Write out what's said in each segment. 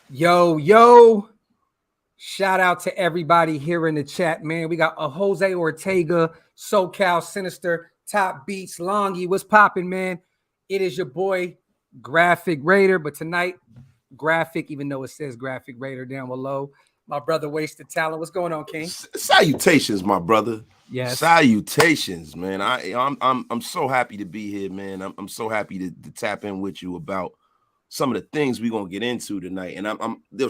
Yo, shout out to everybody here in the chat, man. We got a Jose Ortega, SoCal Sinister, Top Beats, Longy. What's popping, man? It is your boy, Graphk Raider, but tonight, Graphk, even though it says Graphk Raider down below, my brother Wasted Talent. What's going on, King? Salutations, my brother. Yes. Salutations, man. I'm so happy to be here, man. I'm so happy to tap in with you about some of the things we're gonna get into tonight. And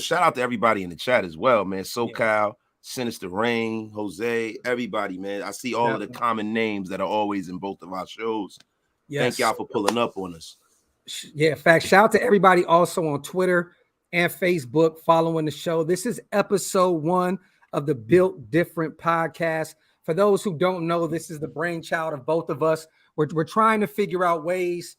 shout out to everybody in the chat as well, man. SoCal, Sinister Rain, Jose, everybody, man. I see all of the common names that are always in both of our shows. Yes. Thank y'all for pulling up on us. Yeah, in fact, shout out to everybody also on Twitter and Facebook following the show. This is episode 1 of the Built Different podcast. For those who don't know, this is the brainchild of both of us. We're trying to figure out ways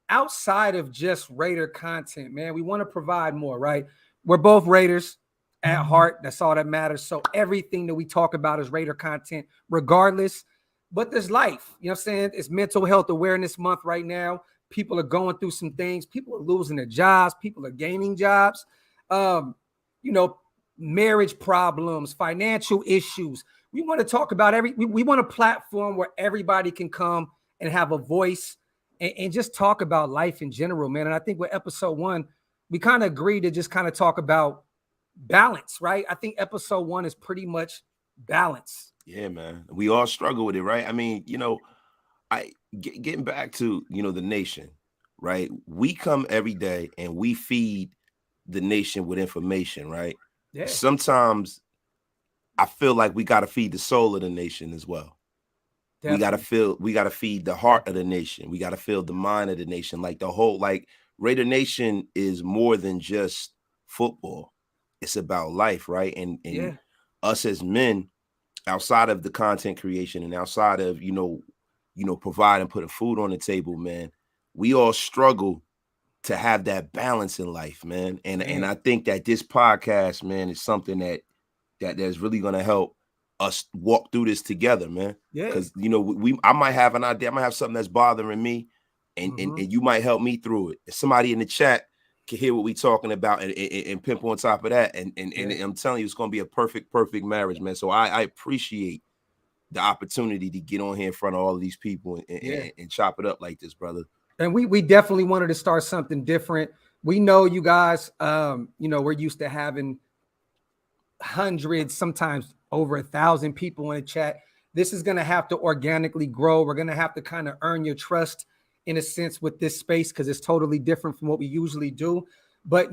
outside of just Raider content, man. We want to provide more, right? We're both Raiders at heart. That's all that matters. So everything that we talk about is Raider content, regardless. But there's life. You know what I'm saying? It's Mental Health Awareness Month right now. People are going through some things. People are losing their jobs. People are gaining jobs. Marriage problems, financial issues. We want to talk about we want a platform where everybody can come and have a voice and just talk about life in general, man. And I think with episode 1, we kind of agreed to just kind of talk about balance, right? I think episode 1 is pretty much balance. Yeah, man. We all struggle with it, right? I mean, getting back to, the nation, right? We come every day and we feed the nation with information, right? Yeah. Sometimes I feel like we got to feed the soul of the nation as well. Definitely. We got to feed the heart of the nation. We got to feel the mind of the nation. Like the whole, Raidernation is more than just football. It's about life, right? And us as men, outside of the content creation and outside of, providing, putting food on the table, man, we all struggle to have that balance in life, man. And I think that this podcast, man, is something that's really going to help us walk through this together, man. Yeah. Because, I might have an idea. I might have something that's bothering me and you might help me through it. If somebody in the chat can hear what we talking about and pimp on top of that. And I'm telling you, it's going to be a perfect marriage, man. So I appreciate the opportunity to get on here in front of all of these people and chop it up like this, brother. And we definitely wanted to start something different. We know you guys, we're used to having hundreds, sometimes over 1,000 people in the chat. This is going to have to organically grow. We're going to have to kind of earn your trust in a sense with this space because it's totally different from what we usually do. But,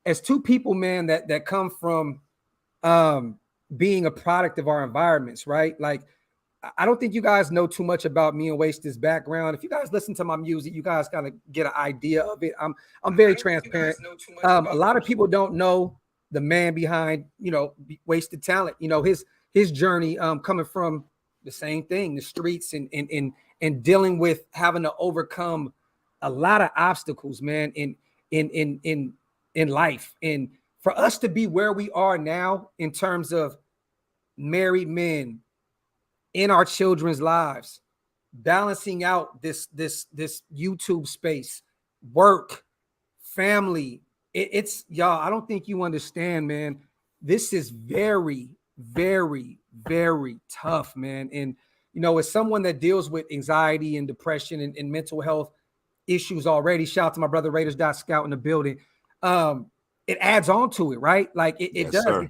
as two people, man, that come from being a product of our environments, right? Like, I don't think you guys know too much about me and Wasted's background. If you guys listen to my music, you guys kind of get an idea of it. I'm very transparent. A lot of people don't know the man behind, Wasted Talent. His journey coming from the same thing, the streets and dealing with having to overcome a lot of obstacles, man, in life. And for us to be where we are now in terms of married men in our children's lives, balancing out this YouTube space, work, family. It's y'all, I don't think you understand, man. This is very, very, very tough, man. And, as someone that deals with anxiety and depression and mental health issues already, shout out to my brother Raiders.Scout in the building. It adds on to it, right? Like it does, sir.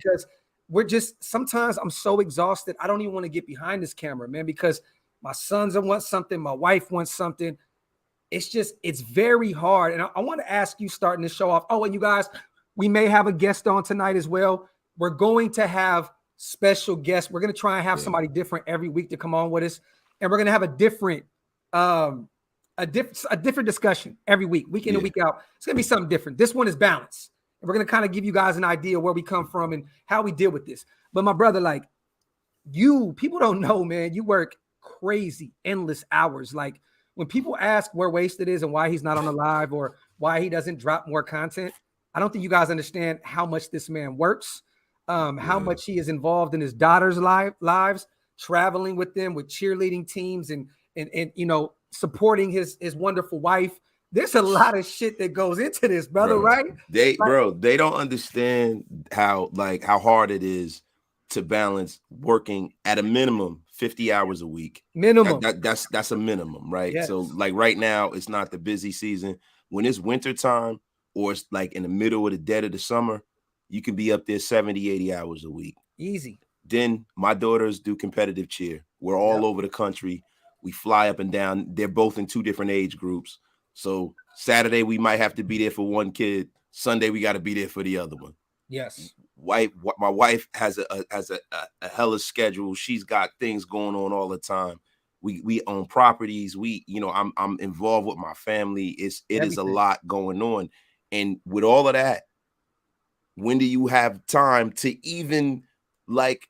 Because sometimes I'm so exhausted. I don't even want to get behind this camera, man, because my sons want something. My wife wants something. It's very hard. And I want to ask you, starting to show off. Oh, and you guys, we may have a guest on tonight as well. We're going to have special guests. We're going to try and have somebody different every week to come on with us. And we're going to have a different discussion every week in and week out. It's going to be something different. This one is balance. And we're going to kind of give you guys an idea where we come from and how we deal with this. But my brother, people don't know, man, you work crazy, endless hours. Like when people ask where Wasted is and why he's not on the live or why he doesn't drop more content, I don't think you guys understand how much this man works, how much he is involved in his daughter's lives, traveling with them with cheerleading teams and supporting his wonderful wife, There's a lot of shit that goes into this, brother, Bro, right? Like, they don't understand how hard it is to balance working at a minimum 50 hours a week. minimum. That's a minimum, right? So Yes. like right now, it's not the busy season. When it's winter time or it's like in the middle of the dead of the summer, you can be up there 70, 80 hours a week. Easy. Then my daughters do competitive cheer. We're all Yep. over the country. We fly up and down. They're both in 2 different age groups. So Saturday we might have to be there for one kid. Sunday we got to be there for the other one. Yes. My wife has a hella schedule. She's got things going on all the time. We own properties. I'm involved with my family. It is a Everything. lot going on. And with all of that, when do you have time to even like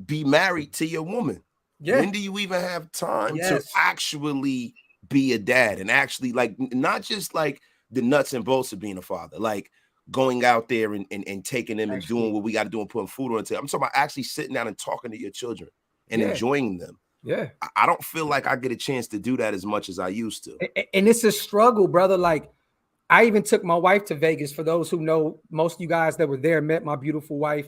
be married to your woman? Yeah. When do you even have time to Yes. actually be a dad and actually like not just like the nuts and bolts of being a father, like going out there and taking them and Actually, doing what we got to do and putting food on the table. I'm talking about actually sitting down and talking to your children and yeah. enjoying them. Yeah. I don't feel like I get a chance to do that as much as I used to. And it's a struggle, brother. Like, I even took my wife to Vegas. For those who know, most of you guys that were there met my beautiful wife.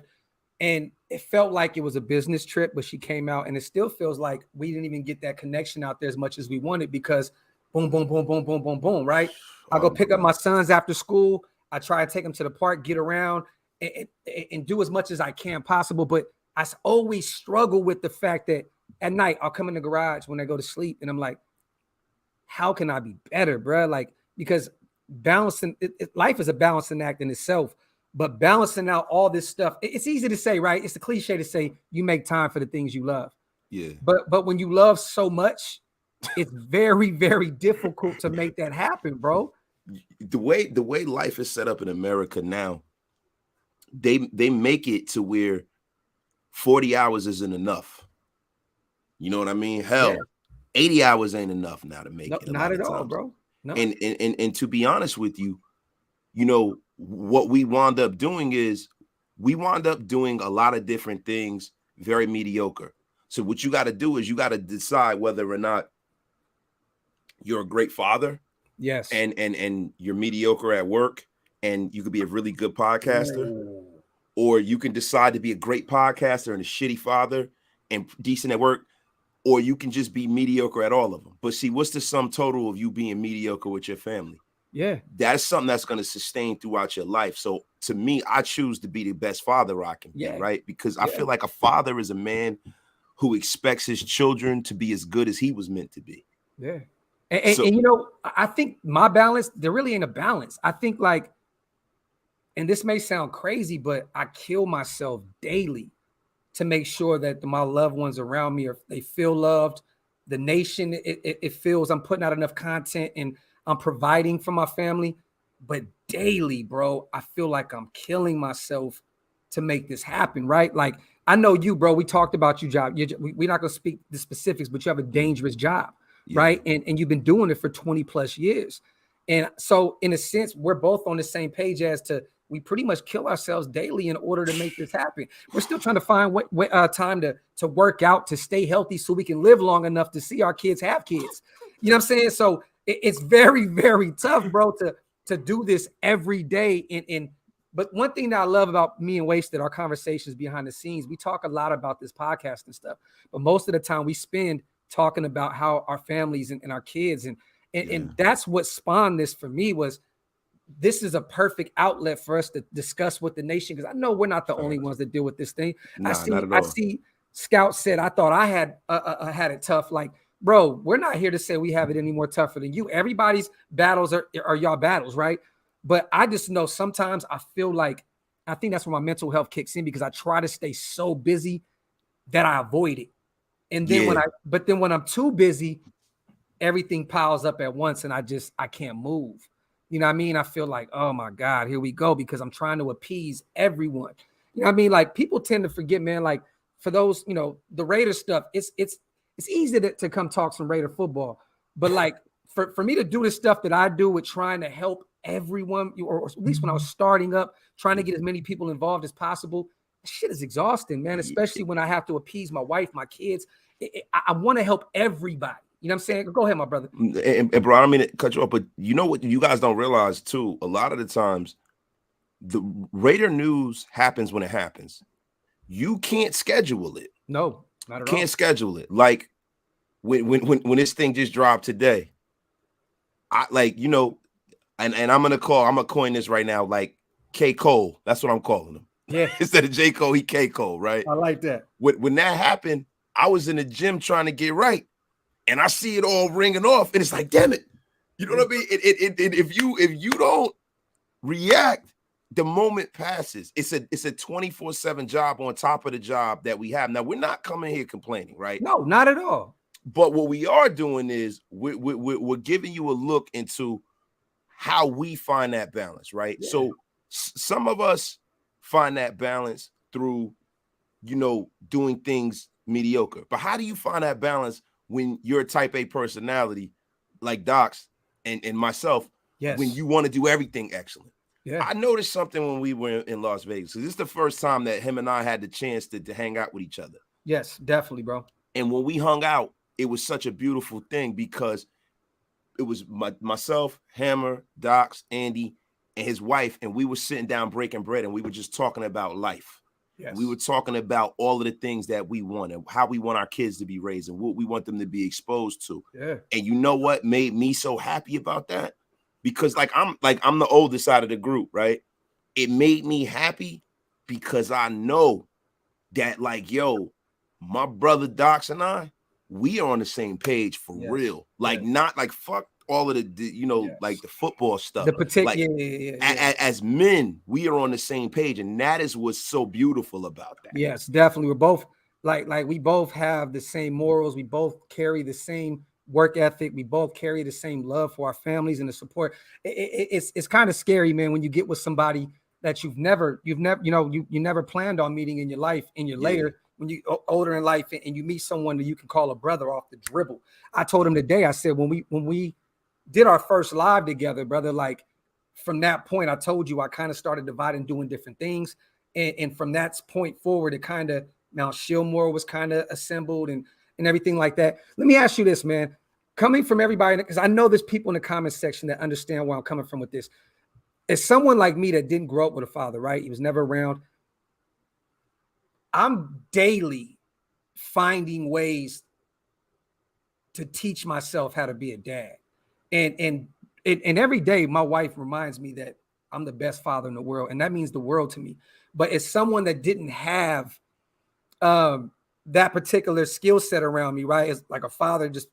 And it felt like it was a business trip, but she came out, and it still feels like we didn't even get that connection out there as much as we wanted, because boom, boom, boom, boom, boom, boom, boom, right? I go pick up my sons after school. I try to take them to the park, get around, and do as much as I can possible. But I always struggle with the fact that at night I'll come in the garage when I go to sleep, and I'm like, how can I be better, bro? Like, because balancing life is a balancing act in itself. But balancing out all this stuff, it's easy to say, right? It's a cliche to say you make time for the things you love. Yeah. But when you love so much, it's very, very difficult to make that happen, bro. The way life is set up in America now, they make it to where 40 hours isn't enough. You know what I mean? Hell, Yeah. 80 hours ain't enough now to make No, it a not lot at of all, times. bro. No. And to be honest with you, what we wound up doing is we wound up doing a lot of different things very mediocre. So what you got to do is you got to decide whether or not you're a great father Yes. and you're mediocre at work and you could be a really good podcaster, Ooh. or you can decide to be a great podcaster and a shitty father and decent at work, or you can just be mediocre at all of them. But see, what's the sum total of you being mediocre with your family? Yeah. That's something that's going to sustain throughout your life. So to me, I choose to be the best father I can be, right? Because I feel like a father is a man who expects his children to be as good as he was meant to be. Yeah. And I think my balance, there really ain't a balance. I think, like, and this may sound crazy, but I kill myself daily to make sure that my loved ones around me they feel loved. The nation, it feels I'm putting out enough content and I'm providing for my family. But daily, bro, I feel like I'm killing myself to make this happen, right? Like, I know you, bro. We talked about you job. We're not going to speak the specifics, but you have a dangerous job, right? And you've been doing it for 20 plus years. And so in a sense, we're both on the same page as to we pretty much kill ourselves daily in order to make this happen. We're still trying to find time to work out, to stay healthy so we can live long enough to see our kids have kids. You know what I'm saying? So it's very, very tough, bro, to do this every day. But one thing that I love about me and Wasted, our conversations behind the scenes, we talk a lot about this podcast and stuff, but most of the time we spend talking about how our families and our kids and that's what spawned this for me. Was this is a perfect outlet for us to discuss with the nation, because I know we're not the only ones that deal with this thing. Nah, not at all. I see Scout said, I thought I had it tough. Like, bro, we're not here to say we have it any more tougher than you. Everybody's battles are y'all battles, right? But I just know sometimes I feel like, I think that's where my mental health kicks in, because I try to stay so busy that I avoid it. And then when I'm too busy, everything piles up at once and I can't move. You know what I mean? I feel like, oh my God, here we go, because I'm trying to appease everyone. You know what I mean? Like, people tend to forget, man, like, for those, the Raider stuff, it's easy to come talk some Raider football. But like, for me to do the stuff that I do with trying to help everyone, or at least when I was starting up, trying to get as many people involved as possible, shit is exhausting, man, especially when I have to appease my wife, my kids. I want to help everybody. You know what I'm saying? Go ahead, my brother. And bro, I don't mean to cut you off, but you know what you guys don't realize too, a lot of the times the Raider news happens when it happens. You can't schedule it. No, not at all. Can't schedule it. Like when this thing just dropped today, I like, you know, and I'm gonna coin this right now, like K. Cole. That's what I'm calling him. Yeah. Instead of J. Cole, he K. Cole, right? I like that. When that happened, I was in the gym trying to get right, and I see it all ringing off, and it's like, damn it. You know what I mean? If you don't react, the moment passes. It's a 24/7 job on top of the job that we have. Now, we're not coming here complaining, right? No, not at all. But what we are doing is we're giving you a look into how we find that balance, right? Yeah. So some of us find that balance through, you know, doing things mediocre. But how do you find that balance when you're a type A personality like Docs and myself, yes, when you want to do everything excellent? Yeah. I noticed something when we were in Las Vegas. So this is the first time that him and I had the chance to hang out with each other. Yes, definitely, bro. And when we hung out, it was such a beautiful thing because it was myself, Hammer, Docs, Andy, and his wife, and we were sitting down breaking bread, and we were just talking about life. Yes. We were talking about all of the things that we want and how we want our kids to be raised and what we want them to be exposed to. Yeah. And you know what made me so happy about that? Because I'm the oldest side of the group, right? It made me happy because I know that, like, yo, my brother Docs and I, we are on the same page for real. Like, not like fuck all of the you know, like the football stuff. The particular, like, as men, we are on the same page, and that is what's so beautiful about that. Yes, definitely. We're both like we both have the same morals. We both carry the same work ethic. We both carry the same love for our families and the support. It's kind of scary, man, when you get with somebody that you've never, you never planned on meeting in your life, in your later, when you older in life, and you meet someone that you can call a brother off the dribble. I told him today, I said, when we did our first live together, brother, like from that point, I told you I kind of started dividing, doing different things. And from that point forward, it kind of, Mount Shillmore was kind of assembled and everything like that. Let me ask you this, man, coming from everybody, because I know there's people in the comment section that understand where I'm coming from with this. As someone like me that didn't grow up with a father, right? He was never around. I'm daily finding ways to teach myself how to be a dad. And every day my wife reminds me that I'm the best father in the world. And that means the world to me. But as someone that didn't have that particular skill set around me, right? As like a father, just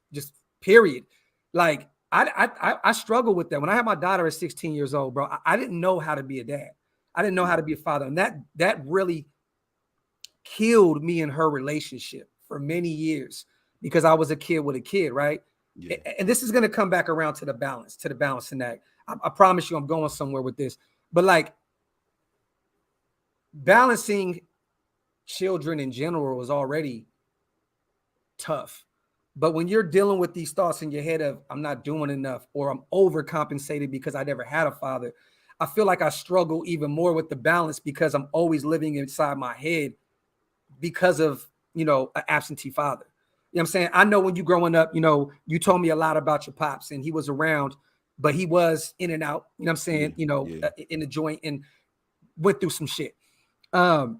period. Like I struggle with that. When I had my daughter at 16 years old, bro, I didn't know how to be a dad. I didn't know how to be a father. And that really killed me and her relationship for many years because I was a kid with a kid, right? Yeah. And this is going to come back around to the balancing act. I promise you I'm going somewhere with this. But like balancing children in general was already tough. But when you're dealing with these thoughts in your head of I'm not doing enough or I'm overcompensated because I never had a father, I feel like I struggle even more with the balance because I'm always living inside my head because of, an absentee father. You know what I'm saying? I know when you growing up, you told me a lot about your pops and he was around, but he was in and out, you know what I'm saying? In the joint and went through some shit. How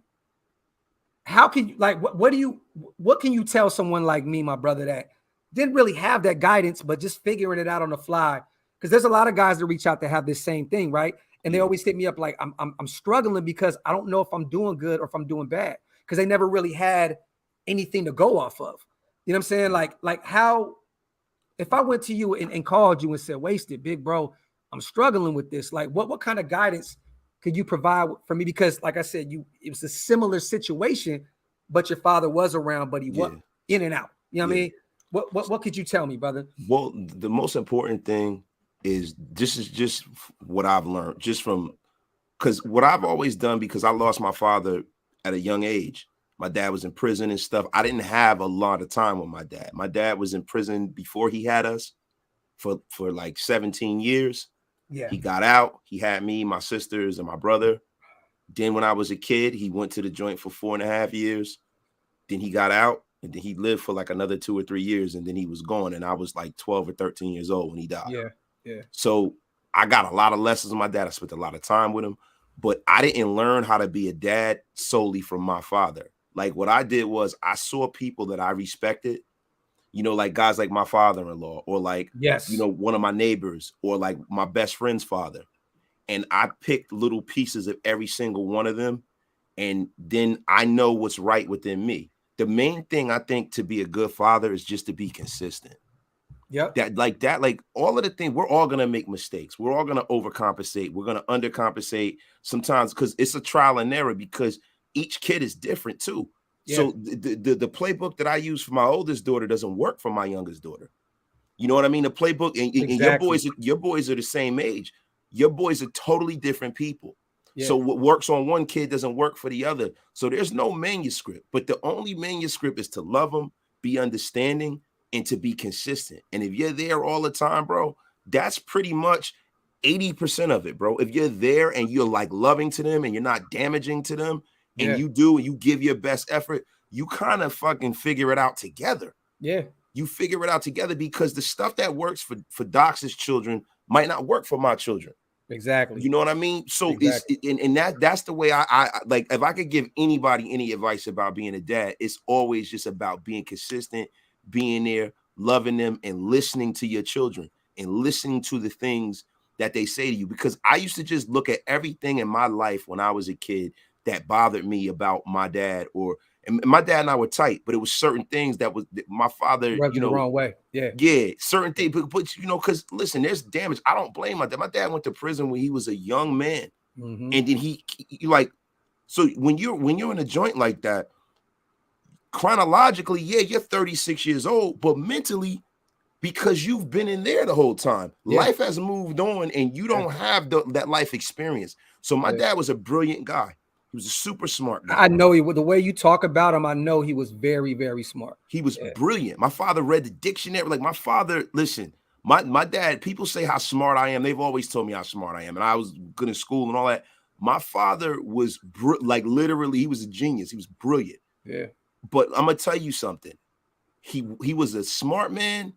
can you, like, what can you tell someone like me, my brother, that didn't really have that guidance, but just figuring it out on the fly? Because there's a lot of guys that reach out that have this same thing, right? And they always hit me up like, I'm struggling because I don't know if I'm doing good or if I'm doing bad, because they never really had anything to go off of. You know what I'm saying? Like how, if I went to you and called you and said, Wasted, big bro, I'm struggling with this. Like what kind of guidance could you provide for me? Because like I said, it was a similar situation, but your father was around, but he was in and out. You know what I mean? What could you tell me, brother? Well, the most important thing is this is just what I've learned just from, because what I've always done, because I lost my father at a young age. My dad was in prison and stuff. I didn't have a lot of time with my dad. My dad was in prison before he had us for like 17 years. Yeah. He got out. He had me, my sisters, and my brother. Then when I was a kid, he went to the joint for 4.5 years. Then he got out. And then he lived for like another 2 or 3 years, and then he was gone. And I was like 12 or 13 years old when he died. Yeah. Yeah. So I got a lot of lessons with my dad. I spent a lot of time with him, but I didn't learn how to be a dad solely from my father. Like what I did was I saw people that I respected, you know, like guys like my father-in-law, or like, you Yes. know, one of my neighbors, or like my best friend's father. And I picked little pieces of every single one of them. And then I know what's right within me. The main thing I think to be a good father is just to be consistent. Yep. Like all of the things, we're all gonna make mistakes. We're all gonna overcompensate. We're gonna undercompensate sometimes because it's a trial and error, because each kid is different too. Yeah. So the playbook that I use for my oldest daughter doesn't work for my youngest daughter. You know what I mean? The playbook, and Exactly. your boys are the same age. Your boys are totally different people. Yeah. So what works on one kid doesn't work for the other. So there's no manuscript, but the only manuscript is to love them, be understanding, and to be consistent. And if you're there all the time, bro, that's pretty much 80% of it, bro. If you're there and you're like loving to them and you're not damaging to them, and Yeah. you do, and you give your best effort, you kind of fucking figure it out together. Yeah. You figure it out together, because the stuff that works for Doc's children might not work for my children. Exactly. You know what I mean? So Exactly. that's the way I like. If I could give anybody any advice about being a dad, it's always just about being consistent, being there, loving them, and listening to your children, and listening to the things that they say to you. Because I used to just look at everything in my life when I was a kid that bothered me about my dad, and my dad and I were tight, but it was certain things that my father, Rubbed you you the know, wrong way. Yeah. yeah, certain things, but you know, because listen, there's damage. I don't blame my dad. My dad went to prison when he was a young man, Mm-hmm. and then he like, so when you're in a joint like that, chronologically, yeah, you're 36 years old, but mentally, because you've been in there the whole time, Yeah. life has moved on, and you Yeah. don't have that life experience. So my Yeah. dad was a brilliant guy. He was a super smart guy. I know he, the way you talk about him, I know he was very, very smart. He was Yeah. brilliant. My father read the dictionary. Like my father, listen, my dad, people say how smart I am. They've always told me how smart I am. And I was good in school and all that. My father was like literally, he was a genius. He was brilliant. Yeah. But I'm going to tell you something. He was a smart man.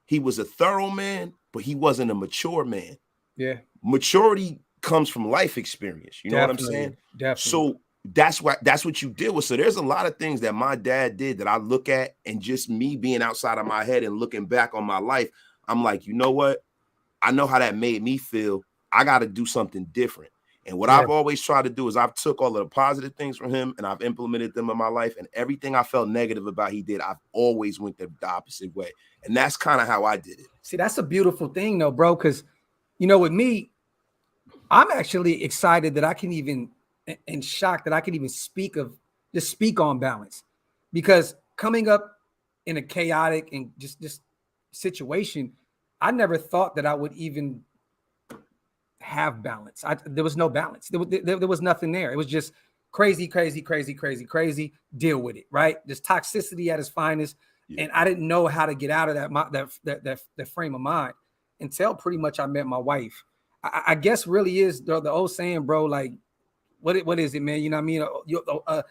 He was a thorough man, but he wasn't a mature man. Yeah. Maturity comes from life experience. You know what I'm saying? Definitely. So that's what you deal with. So there's a lot of things that my dad did that I look at, and just me being outside of my head and looking back on my life, I'm like, you know what? I know how that made me feel. I got to do something different. And what I've always tried to do is I've took all of the positive things from him and I've implemented them in my life. And everything I felt negative about he did, I've always went the opposite way. And that's kind of how I did it. See, that's a beautiful thing though, bro. Because, you know, with me, I'm actually excited that I can even, and shocked that I can even speak on balance, because coming up in a chaotic and just situation, I never thought that I would even have balance. There was no balance. There was nothing there. It was just crazy, deal with it, right? Just toxicity at its finest. Yeah. And I didn't know how to get out of that frame of mind until pretty much I met my wife. I guess really is the old saying, bro, like, what is it, man? You know what I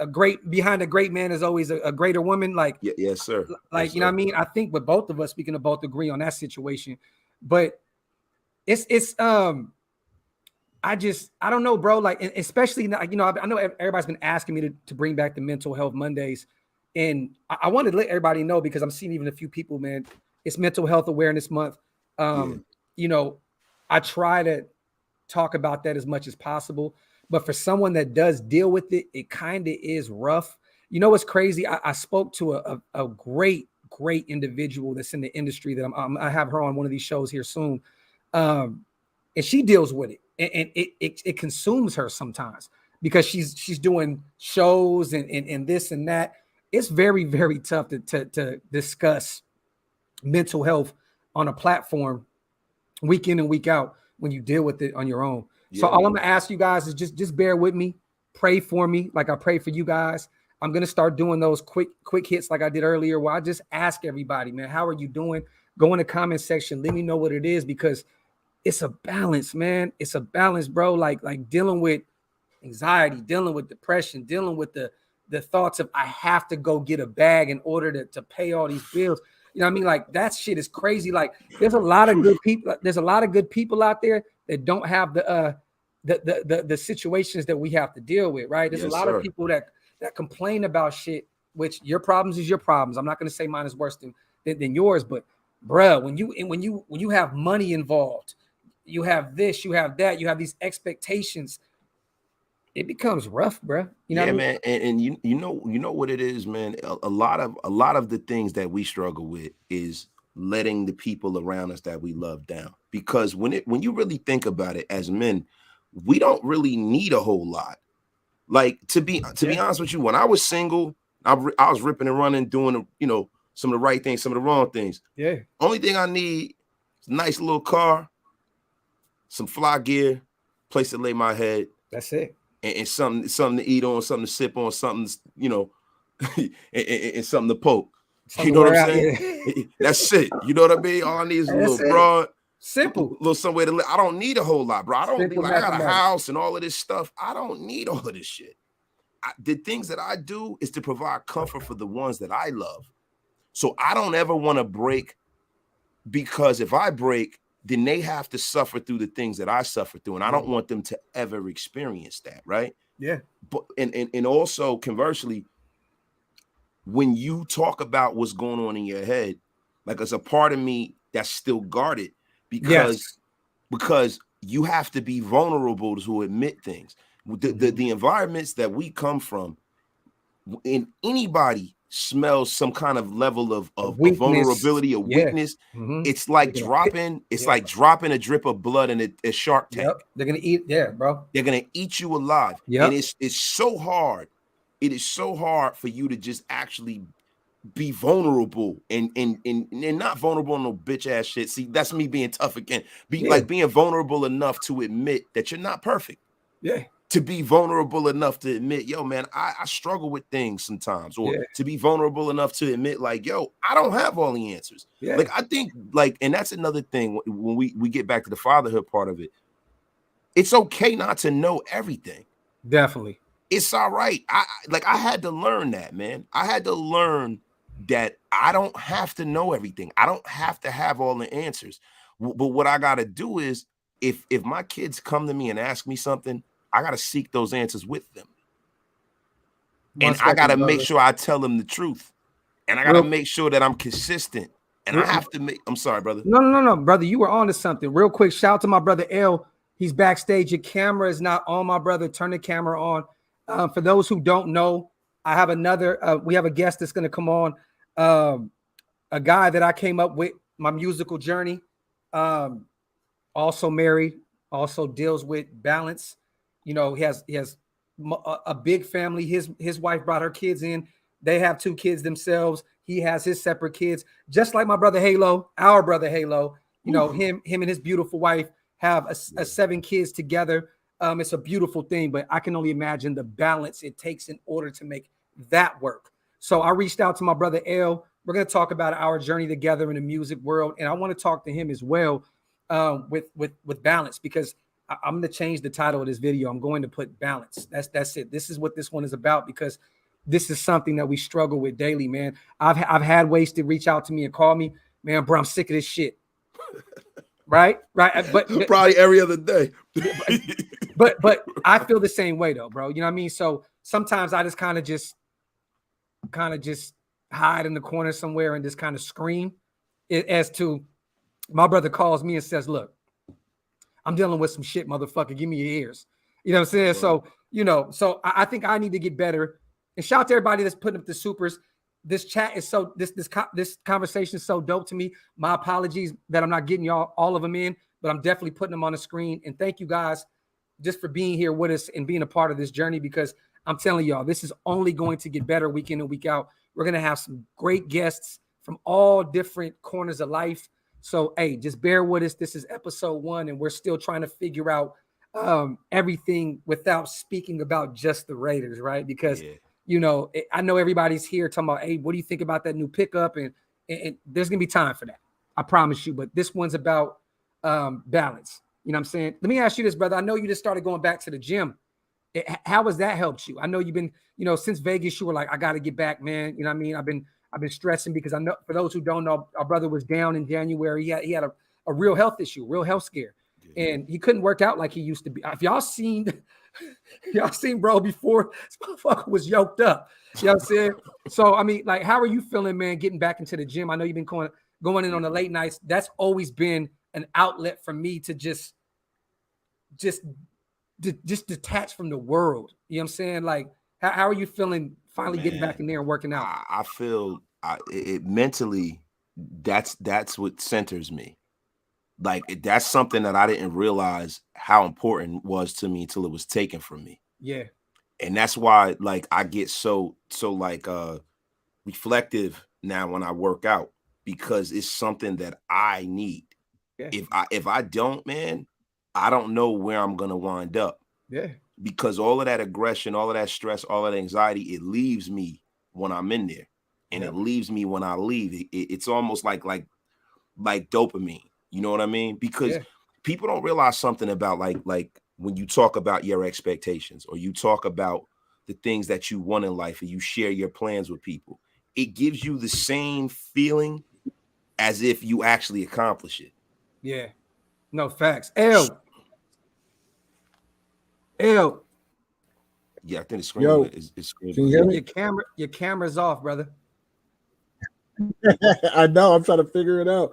mean? Behind a great man is always a greater woman. Like, yes, sir. Like, yes, you know what I mean? I think with both of us, we can both agree on that situation. But it's I don't know, bro. Like, especially, you know, I know everybody's been asking me to bring back the Mental Health Mondays, and I wanted to let everybody know, because I'm seeing even a few people, man. It's Mental Health Awareness Month. You know, I try to talk about that as much as possible, but for someone that does deal with it, it kind of is rough. You know what's crazy? I spoke to a great individual that's in the industry that I have her on one of these shows here soon. And she deals with it, and it consumes her sometimes, because she's doing shows and this and that. It's very, very tough to discuss mental health on a platform week in and week out when you deal with it on your own. Yeah. So all I'm gonna ask you guys is just bear with me, pray for me like I pray for you guys. I'm gonna start doing those quick hits like I did earlier, where I just ask everybody, man, how are you doing? Go in the comment section, let me know what it is, because it's a balance, man. It's a balance, bro. Like dealing with anxiety, dealing with depression, dealing with the the thoughts of I have to go get a bag in order to pay all these bills. You know what I mean? Like that shit is crazy. Like there's a lot of good people. There's a lot of good people out there that don't have the situations that we have to deal with, right? There's a lot of people that complain about shit, which your problems is your problems. I'm not going to say mine is worse than yours, but bruh, when you have money involved, you have this, you have that, you have these expectations, it becomes rough, bruh. You know what I mean? Man, and you know what it is, man. A lot of the things that we struggle with is letting the people around us that we love down. Because when you really think about it, as men, we don't really need a whole lot. Like to be honest with you, when I was single, I was ripping and running, doing some of the right things, some of the wrong things. Yeah. Only thing I need is a nice little car, some fly gear, place to lay my head. That's it. And something to eat on, something to sip on, something, and something to poke. Something you know what I'm out, saying? yeah. That's it. You know what I mean? All I need is a little broad, simple, little somewhere to live. I don't need a whole lot, bro. I don't be like, I got a house and all of this stuff. I don't need all of this shit. The things that I do is to provide comfort for the ones that I love. So I don't ever want to break, because if I break, then they have to suffer through the things that I suffer through. And I don't want them to ever experience that, right? Yeah. But and also conversely, when you talk about what's going on in your head, like there's a part of me that's still guarded because you have to be vulnerable to admit things. The environments that we come from, in anybody smells some kind of level of vulnerability or weakness, it's like dropping a drip of blood in a shark tank. They're gonna eat, bro. They're gonna eat you alive. And it's so hard. It is so hard for you to just actually be vulnerable and not vulnerable on no bitch ass shit. See, that's me being tough again. Being vulnerable enough to admit that you're not perfect. Yeah. To be vulnerable enough to admit, yo, man, I struggle with things sometimes, or to be vulnerable enough to admit, like, yo, I don't have all the answers. Like, I think, like, and that's another thing when we get back to the fatherhood part of it. It's okay not to know everything. Definitely. It's all right. I had to learn that, man. I had to learn that I don't have to know everything. I don't have to have all the answers. But what I got to do is, if my kids come to me and ask me something, I got to seek those answers with them. I got to make sure I tell them the truth. And I got to make sure that I'm consistent. And I have to make, I'm sorry, brother. No, brother. You were on to something. Real quick, shout out to my brother L. He's backstage. Your camera is not on, my brother. Turn the camera on. For those who don't know, I have we have a guest that's going to come on. A guy that I came up with my musical journey. Also married, also deals with balance. You know, he has a big family. His wife brought her kids in. They have 2 kids themselves. He has his separate kids, just like my brother Halo, our brother Halo. You know, him and his beautiful wife have a 7 kids together. It's a beautiful thing, but I can only imagine the balance it takes in order to make that work. So I reached out to my brother L. We're going to talk about our journey together in the music world, and I want to talk to him as well with balance, because I'm going to change the title of this video. I'm going to put balance. That's it. This is what this one is about, because this is something that we struggle with daily, man. I've had Wasted reach out to me and call me, man, bro, I'm sick of this shit. Right. But probably every other day. but I feel the same way though, bro. You know what I mean? So sometimes I just kind of just hide in the corner somewhere and just kind of scream. As to my brother calls me and says, look, I'm dealing with some shit, motherfucker. Give me your ears. You know what I'm saying? Right. So, so I think I need to get better. And shout out to everybody that's putting up the supers. This chat is so, this conversation is so dope to me. My apologies that I'm not getting all of them in, but I'm definitely putting them on the screen. And thank you guys just for being here with us and being a part of this journey, because I'm telling y'all, this is only going to get better week in and week out. We're going to have some great guests from all different corners of life. So, hey, just bear with us. This is episode 1, and we're still trying to figure out everything without speaking about just the Raiders, right? Because, you know, I know everybody's here talking about, hey, what do you think about that new pickup? And there's going to be time for that. I promise you. But this one's about balance. You know what I'm saying? Let me ask you this, brother. I know you just started going back to the gym. How has that helped you? I know you've been, since Vegas, you were like, I got to get back, man. You know what I mean? I've been stressing because I know, for those who don't know, our brother was down in January. He had a real health issue, real health scare. Yeah. And he couldn't work out like he used to be. If y'all seen bro before, this motherfucker was yoked up. You know what I'm saying? So, I mean, like, how are you feeling, man, getting back into the gym? I know you've been going in on the late nights. That's always been an outlet for me to just detach from the world. You know what I'm saying? Like, how are you feeling finally getting back in there and working out? I feel it mentally, that's what centers me. Like, that's something that I didn't realize how important it was to me until it was taken from me. Yeah. And that's why, like, I get so like reflective now when I work out, because it's something that I need. Yeah. If I don't, man, I don't know where I'm gonna wind up. Yeah. Because all of that aggression, all of that stress, all of that anxiety, it leaves me when I'm in there, and it leaves me when I leave. It's almost like dopamine. You know what I mean? Because people don't realize something about like when you talk about your expectations, or you talk about the things that you want in life, and you share your plans with people, it gives you the same feeling as if you actually accomplish it. Yeah. No, facts. L. Yeah, I think the screen is screen. Can you hear me? Your camera's off, brother. I know. I'm trying to figure it out.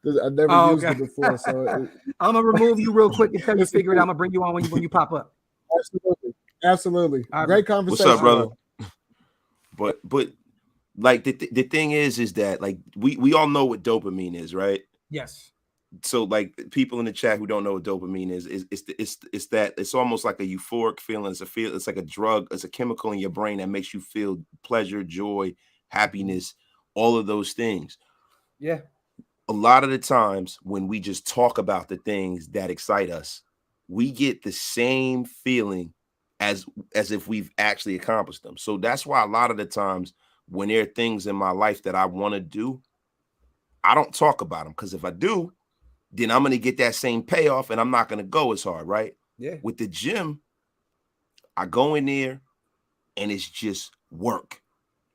I never used it before, so I'm gonna remove you real quick until you figure it out. I'm gonna bring you on when you pop up. Absolutely. Right. Great conversation. What's up, brother? But like the thing is that, like, we all know what dopamine is, right? Yes. So, like, people in the chat who don't know what dopamine is that it's almost like a euphoric feeling. It's like a drug. It's a chemical in your brain that makes you feel pleasure, joy, happiness, all of those things. Yeah. A lot of the times when we just talk about the things that excite us, we get the same feeling as if we've actually accomplished them. So that's why a lot of the times when there are things in my life that I want to do, I don't talk about them, because if I do, then I'm going to get that same payoff and I'm not going to go as hard, right? Yeah. With the gym, I go in there and it's just work.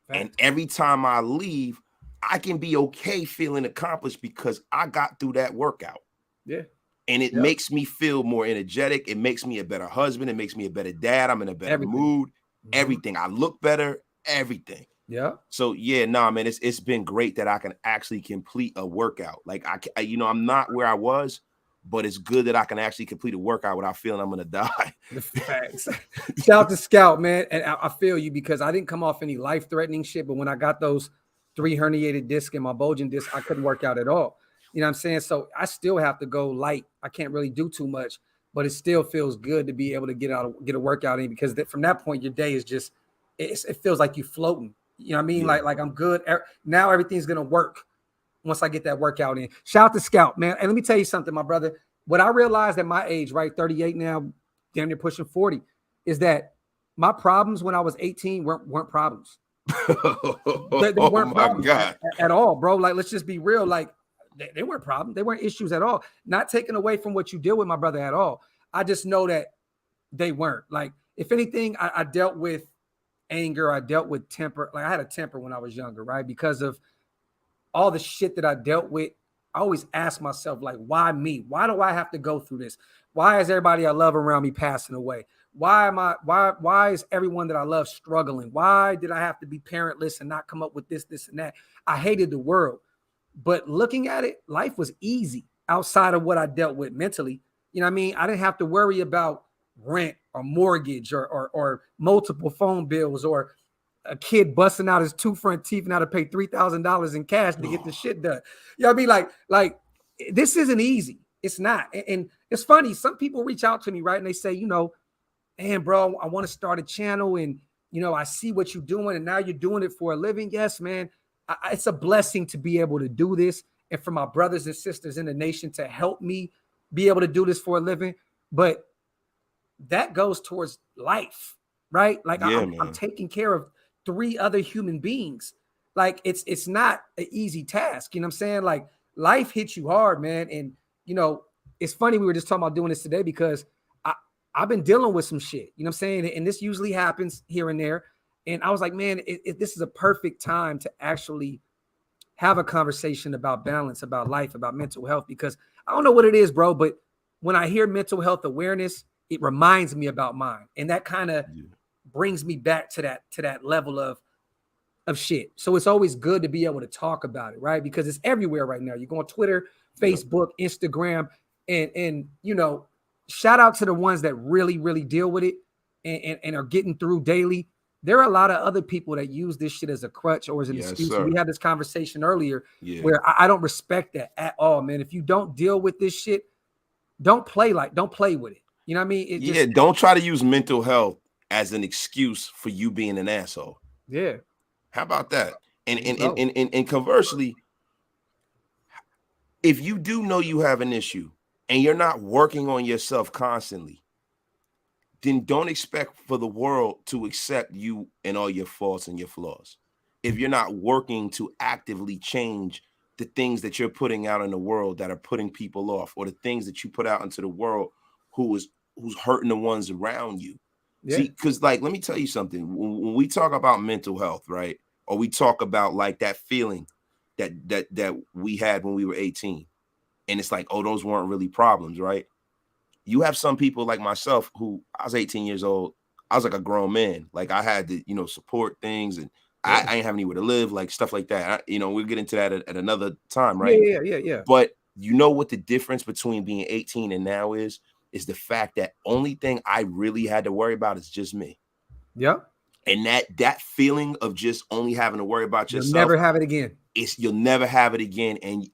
Fact. And every time I leave, I can be okay feeling accomplished because I got through that workout. Yeah. And it makes me feel more energetic. It makes me a better husband. It makes me a better dad. I'm in a better mood. Everything. I look better. Everything. Yeah. So man, it's been great that I can actually complete a workout. Like, I'm not where I was, but it's good that I can actually complete a workout without feeling I'm gonna die. The facts. Shout out to Scout, man. And I feel you, because I didn't come off any life-threatening shit, but when I got those 3 herniated discs in my bulging disc, I couldn't work out at all. You know what I'm saying? So I still have to go light. I can't really do too much, but it still feels good to be able to get a workout in, because from that point, your day is just, it feels like you're floating. You know what I mean? Yeah. Like I'm good. Now everything's going to work once I get that workout in. Shout out to Scout, man. And let me tell you something, my brother. What I realized at my age, right, 38 now, damn near pushing 40, is that my problems when I was 18 weren't problems. They weren't problems at all, bro. Like, let's just be real. Like, they weren't problems. They weren't issues at all. Not taken away from what you deal with, my brother, at all. I just know that they weren't. Like, if anything, I dealt with anger. I dealt with temper. Like, I had a temper when I was younger, right? Because of all the shit that I dealt with. I always ask myself, like, why me? Why do I have to go through this? Why is everybody I love around me passing away? Why is everyone that I love struggling? Why did I have to be parentless and not come up with this, and that? I hated the world. But looking at it, life was easy outside of what I dealt with mentally. You know what I mean? I didn't have to worry about rent or mortgage or multiple phone bills, or a kid busting out his 2 front teeth and how to pay $3,000 in cash to get the shit done. You know what I mean? Like this isn't easy. It's not. And it's funny. Some people reach out to me, right? And they say, man, bro, I want to start a channel, and, I see what you're doing, and now you're doing it for a living. Yes, man. It's a blessing to be able to do this, and for my brothers and sisters in the nation to help me be able to do this for a living. But that goes towards life, right? Like, I'm taking care of 3 other human beings. Like, it's not an easy task. You know what I'm saying? Like, life hits you hard, man. And, it's funny, we were just talking about doing this today, because I've been dealing with some shit, you know what I'm saying? And this usually happens here and there. And I was like, man, this is a perfect time to actually have a conversation about balance, about life, about mental health, because I don't know what it is, bro, but when I hear mental health awareness, it reminds me about mine. And that kind of brings me back to that level of shit. So it's always good to be able to talk about it, right? Because it's everywhere right now. You go on Twitter, Facebook, Instagram, and you know, shout out to the ones that really, really deal with it and are getting through daily. There are a lot of other people that use this shit as a crutch or as an excuse. Sir. We had this conversation earlier where I don't respect that at all, man. If you don't deal with this shit, don't play with it. You know what I mean? Don't try to use mental health as an excuse for you being an asshole. Yeah. How about that? And conversely, if you do know you have an issue and you're not working on yourself constantly, then don't expect for the world to accept you and all your faults and your flaws. If you're not working to actively change the things that you're putting out in the world that are putting people off, or the things that you put out into the world who's hurting the ones around you. Yeah. See, because like, let me tell you something. When we talk about mental health, right? Or we talk about like that feeling that we had when we were 18. And it's like, oh, those weren't really problems, right? You have some people like myself who I was 18 years old. I was like a grown man. Like I had to, support things, and I ain't have anywhere to live, like stuff like that. We'll get into that at another time, right? Yeah. But you know what the difference between being 18 and now is the fact that only thing I really had to worry about is just me. Yep. And that feeling of just only having to worry about yourself. You'll never have it again. You'll never have it again. And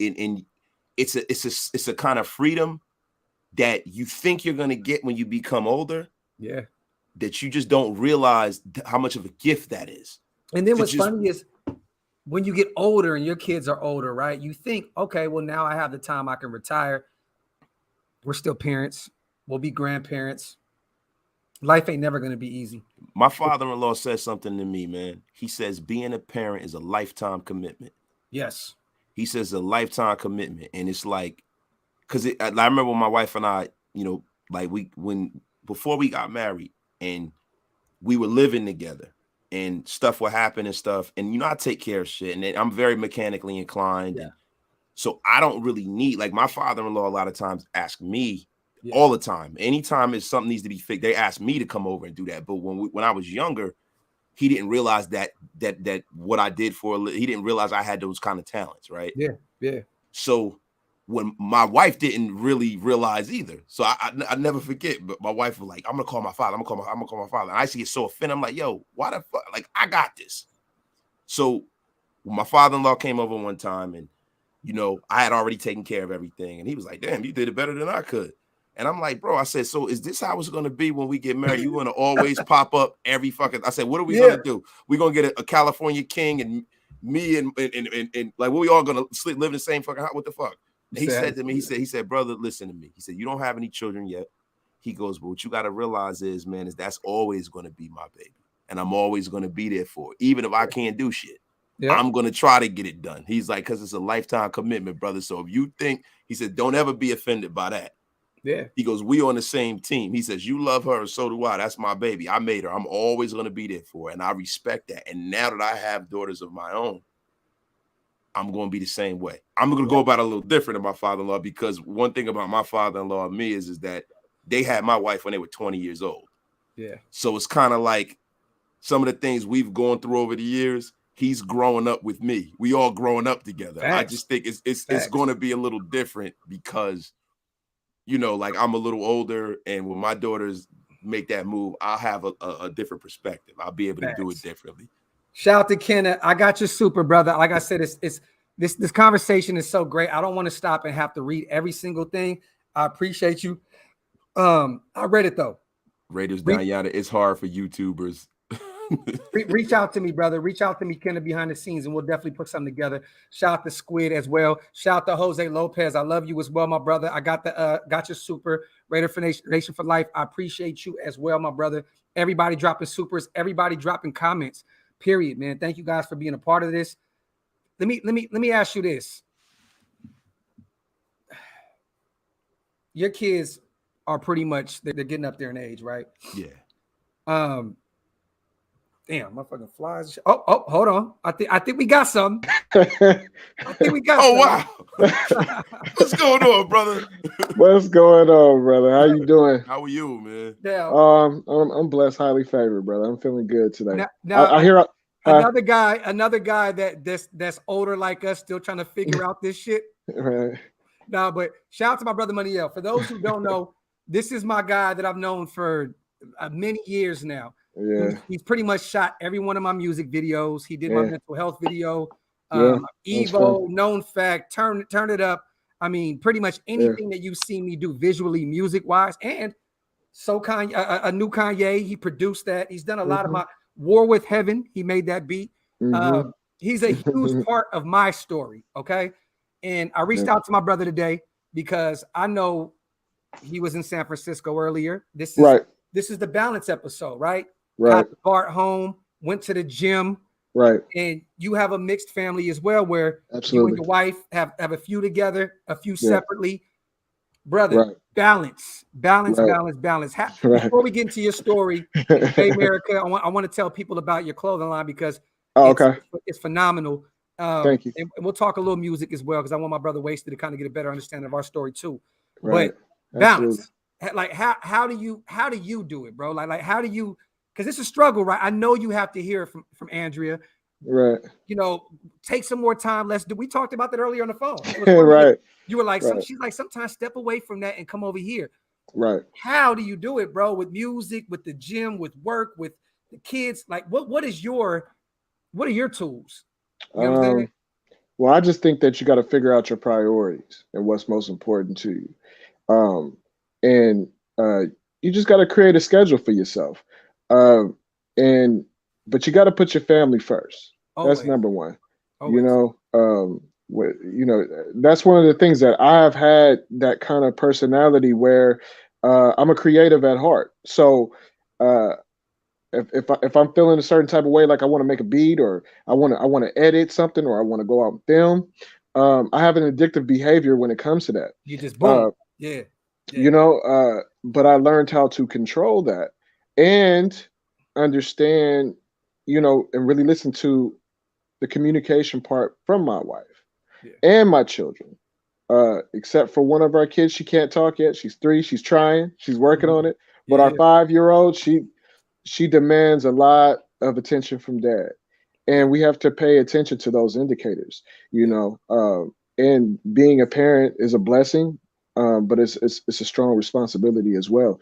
it's a kind of freedom that you think you're going to get when you become older. Yeah. That you just don't realize how much of a gift that is. And then what's funny is when you get older and your kids are older, right? You think, okay, well, now I have the time I can retire. We're still parents. We'll be grandparents. Life ain't never going to be easy. My father-in-law says something to me, man. He says being a parent is a lifetime commitment. Yes. He says a lifetime commitment. And it's like, because I remember when my wife and I, like before we got married and we were living together and stuff would happen and stuff. And, I take care of shit, and I'm very mechanically inclined. Yeah. And so I don't really need, like, my father-in-law a lot of times ask me all the time. Anytime if something needs to be fixed, they ask me to come over and do that. But when I was younger, he didn't realize that what I did he didn't realize I had those kind of talents, right? Yeah. So when my wife didn't really realize either. So I never forget, but my wife was like, I'm gonna call my father. I'm gonna call my father. And I used to get so offended. I'm like, yo, why the fuck? Like, I got this. So when my father-in-law came over one time, and I had already taken care of everything. And he was like, damn, you did it better than I could. And I'm like, bro, I said, so is this how it's going to be when we get married? You're going to always pop up every fucking, I said, what are we going to do? We're going to get a California king and me and like, we all going to live in the same fucking house? What the fuck? And he said to me, he said, brother, listen to me. He said, you don't have any children yet. He goes, but what you got to realize is, man, is that's always going to be my baby. And I'm always going to be there for it. Even if I can't do shit. Yeah. I'm going to try to get it done. He's like, because it's a lifetime commitment, brother. So if you think, he said, don't ever be offended by that. Yeah. He goes, we on the same team. He says, you love her, so do I. That's my baby. I made her. I'm always going to be there for her. And I respect that. And now that I have daughters of my own, I'm going to be the same way. I'm going to go about it a little different than my father-in-law, because one thing about my father-in-law and me is that they had my wife when they were 20 years old. Yeah. So it's kind of like some of the things we've gone through over the years. He's growing up with me. We all growing up together. Facts. I just think it's going to be a little different because, like, I'm a little older, and when my daughters make that move, I'll have a different perspective. I'll be able to do it differently. Shout out to Kenneth. I got your super, brother. Like I said, this conversation is so great. I don't want to stop and have to read every single thing. I appreciate you. I read it though. Raiders down yada. It's hard for YouTubers. Reach out to me, brother. Reach out to me, Kenneth, behind the scenes, and we'll definitely put something together. Shout out to Squid as well. Shout out to Jose Lopez. I love you as well, my brother. I got your super. Raider for life. I appreciate you as well, my brother. Everybody dropping supers. Everybody dropping comments. Period, man. Thank you guys for being a part of this. Let me ask you this. Your kids are pretty much they're getting up there in age, right? Yeah. Damn, motherfucking flies. Oh, hold on. I think we got something. I think we got Oh something. wow. What's going on, brother? What's going on, brother? How you doing? How are you, man? Now, I'm blessed, highly favored, brother. I'm feeling good today. Now I hear another guy that's older like us, still trying to figure out this shit. right. No, but shout out to my brother Maniel. For those who don't know, this is my guy that I've known for many years now. Yeah. He's pretty much shot every one of my music videos. He did my mental health video, Evo, Known Fact, Turn It Up. I mean, pretty much anything that you've seen me do visually, music wise, and so Kanye, a new Kanye. He produced that. He's done a lot of my War with Heaven. He made that beat. He's a huge part of my story. Okay. And I reached out to my brother today because I know he was in San Francisco earlier. This is the balance episode, right? Got Bart home, went to the gym. Right. And you have a mixed family as well, where Absolutely. you and your wife have a few together, a few separately. Brother, balance. Before we get into your story, hey America, I want to tell people about your clothing line because it's phenomenal. Thank you. And we'll talk a little music as well because I want my brother Wasted to kind of get a better understanding of our story too. But balance, like how do you do it, bro? Like how do you? Because it's a struggle, right? I know you have to hear from Andrea. Right. You know, take some more time. We talked about that earlier on the phone. Right. You were like, she's like, sometimes step away from that and come over here. Right. How do you do it, bro? With music, with the gym, with work, with the kids? Like, what are your tools? You know what I'm saying? Well, I just think that you got to figure out your priorities and what's most important to you. And you just got to create a schedule for yourself. But you got to put your family first. Always. That's number one. Always. You know, that's one of the things that I've had that kind of personality where I'm a creative at heart. So if I'm feeling a certain type of way, like I want to make a beat or I want to edit something or I want to go out and film, I have an addictive behavior when it comes to that. You just boom. You know, but I learned how to control that and understand, you know, and really listen to the communication part from my wife and my children. Except for one of our kids, she can't talk yet. She's 3. She's trying. She's working on it. But our 5-year-old, she demands a lot of attention from dad, and we have to pay attention to those indicators. You know, and being a parent is a blessing, but it's a strong responsibility as well.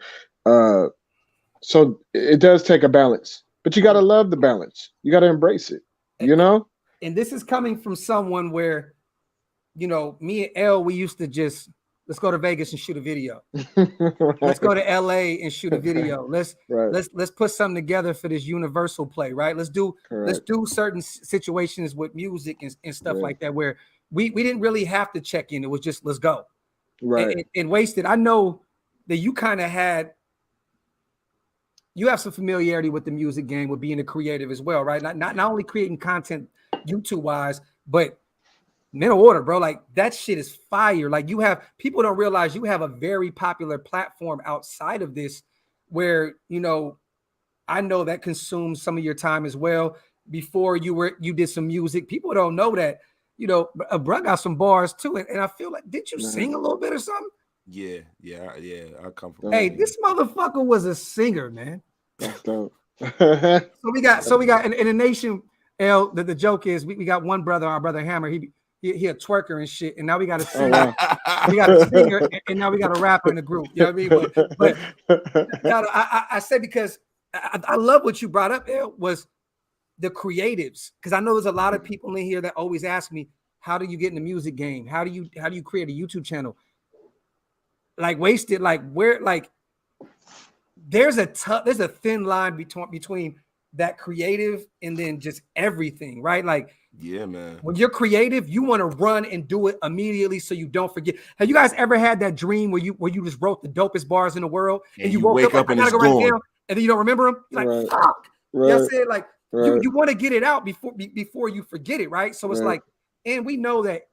So it does take a balance, but you got to love the balance. You got to embrace it, you know? And this is coming from someone where, you know, me and Elle, we used to just, let's go to Vegas and shoot a video. Let's go to LA and shoot a video. Let's put something together for this universal play, right? Let's do certain situations with music and stuff like that where we didn't really have to check in. It was just, let's go. Right. And Wasted, I know that you kind of you have some familiarity with the music game, with being a creative as well, right? Not only creating content YouTube wise, but Mental Order, bro. Like that shit is fire. Like people don't realize you have a very popular platform outside of this where, you know, I know that consumes some of your time as well. Before you did some music, people don't know that, you know, bro got some bars too. And I feel like, did you sing a little bit or something? Yeah. I come from. Hey, this motherfucker was a singer, man. That's dope. So we got in the nation. L. The joke is we got one brother, our brother Hammer. He a twerker and shit, and now we got a singer. We got a singer, and now we got a rapper in the group. You know what I mean? But I say because I love what you brought up. L, was the creatives, because I know there's a lot of people in here that always ask me, how do you get in the music game? How do you create a YouTube channel? Like Wasted, like where, like there's a thin line between that creative and then just everything, right? Like, yeah, man. When you're creative, you want to run and do it immediately so you don't forget. Have you guys ever had that dream where you just wrote the dopest bars in the world and you woke up and it's gone, and then you don't remember them? You're like, fuck. You know what I'm saying? Like you want to get it out before you forget it, right? So it's like, and we know that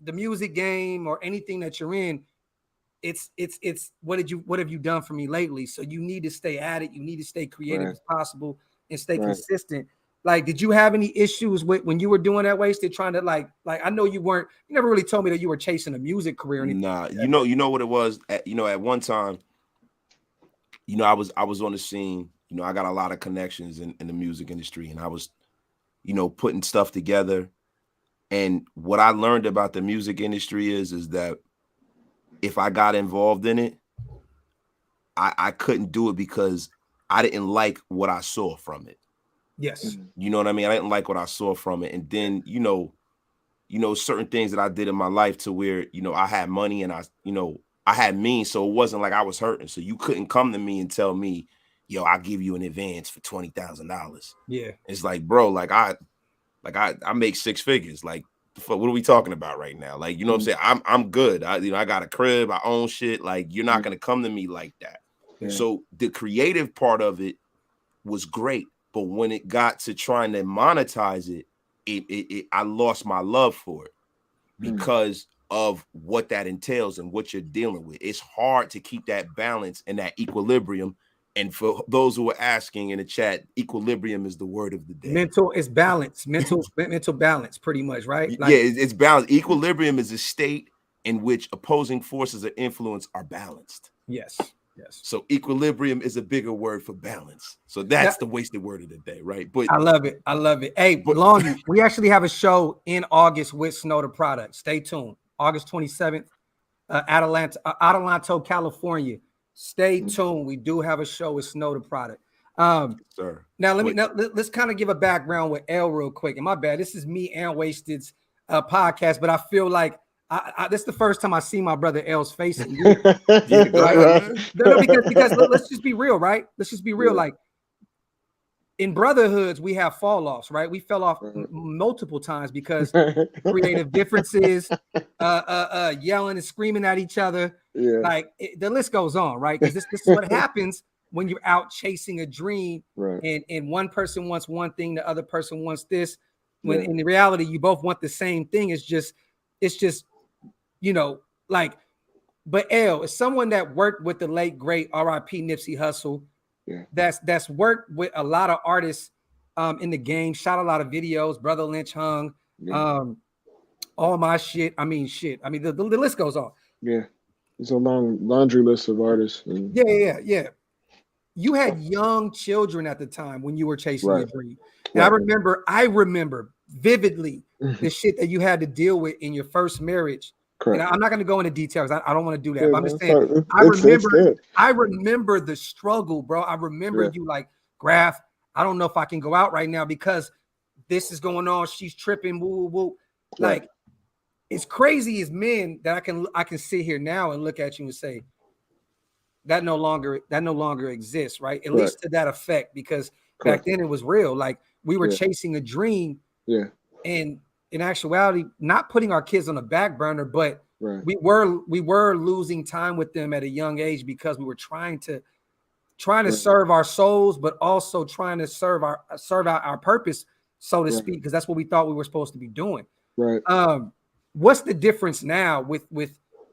the music game or anything that you're in, it's what have you done for me lately? So you need to stay at it. You need to stay creative as possible and stay consistent. Like, did you have any issues with when you were doing that Wasted, trying to like I know you never really told me that you were chasing a music career or anything. Nah, like you know what it was. At one time, I was on the scene. I got a lot of connections in the music industry, and I was, putting stuff together. And what I learned about the music industry is that if I got involved in it, I couldn't do it because I didn't like what I saw from it. Yes. You know what I mean? I didn't like what I saw from it. And then, certain things that I did in my life to where, I had money and I had means. So it wasn't like I was hurting. So you couldn't come to me and tell me, yo, I'll give you an advance for $20,000. Yeah. It's like, bro, I make six figures. Like, what are we talking about right now? Like, you know what I'm saying? I'm good. I got a crib, I own shit. Like, you're not gonna come to me like that. Yeah. So the creative part of it was great, but when it got to trying to monetize it, I lost my love for it because of what that entails and what you're dealing with. It's hard to keep that balance and that equilibrium. And for those who are asking in the chat, equilibrium is the word of the day. Mental is balance. Mental balance, pretty much, right? Like, yeah, it's balance. Equilibrium is a state in which opposing forces of influence are balanced. Yes. Yes. So equilibrium is a bigger word for balance. So that's the wasted word of the day, right? But I love it. I love it. Hey, Longy, we actually have a show in August with Snow the Product. Stay tuned. August 27th, Adelanto, California. Stay tuned. We do have a show with Snow the Product. Sir. Now let's kind of give a background with L real quick. And my bad, this is me and Wasted's podcast, but I feel like this is the first time I see my brother L's face. Right? No, because let's just be real, right? Let's just be real. Like, in brotherhoods, we have fall offs, right? We fell off multiple times because creative differences, yelling and screaming at each other. Yeah. Like, the list goes on, right? Because this is what happens when you're out chasing a dream, and one person wants one thing, the other person wants this. When in reality, you both want the same thing. It's just, like, but L is someone that worked with the late great R.I.P. Nipsey Hussle. Yeah. That's worked with a lot of artists in the game, shot a lot of videos, Brother Lynch Hung, all my shit. I mean, the list goes on. Yeah. It's a long laundry list of artists. Yeah. You had young children at the time when you were chasing your dream. And I remember vividly the shit that you had to deal with in your first marriage. Correct. And I'm not going to go into details. I don't want to do that. Yeah, but I'm just saying, I remember the struggle, bro. I remember you like, Graphk, I don't know if I can go out right now because this is going on. She's tripping. Woo, woo. Like, it's crazy as men that I can sit here now and look at you and say, that no longer exists, right? At least to that effect, because back then it was real. Like, we were chasing a dream. Yeah. And in actuality, not putting our kids on the back burner, but we were losing time with them at a young age because we were trying to serve our souls, but also trying to serve out our purpose, so to speak, because that's what we thought we were supposed to be doing. Right. What's the difference now with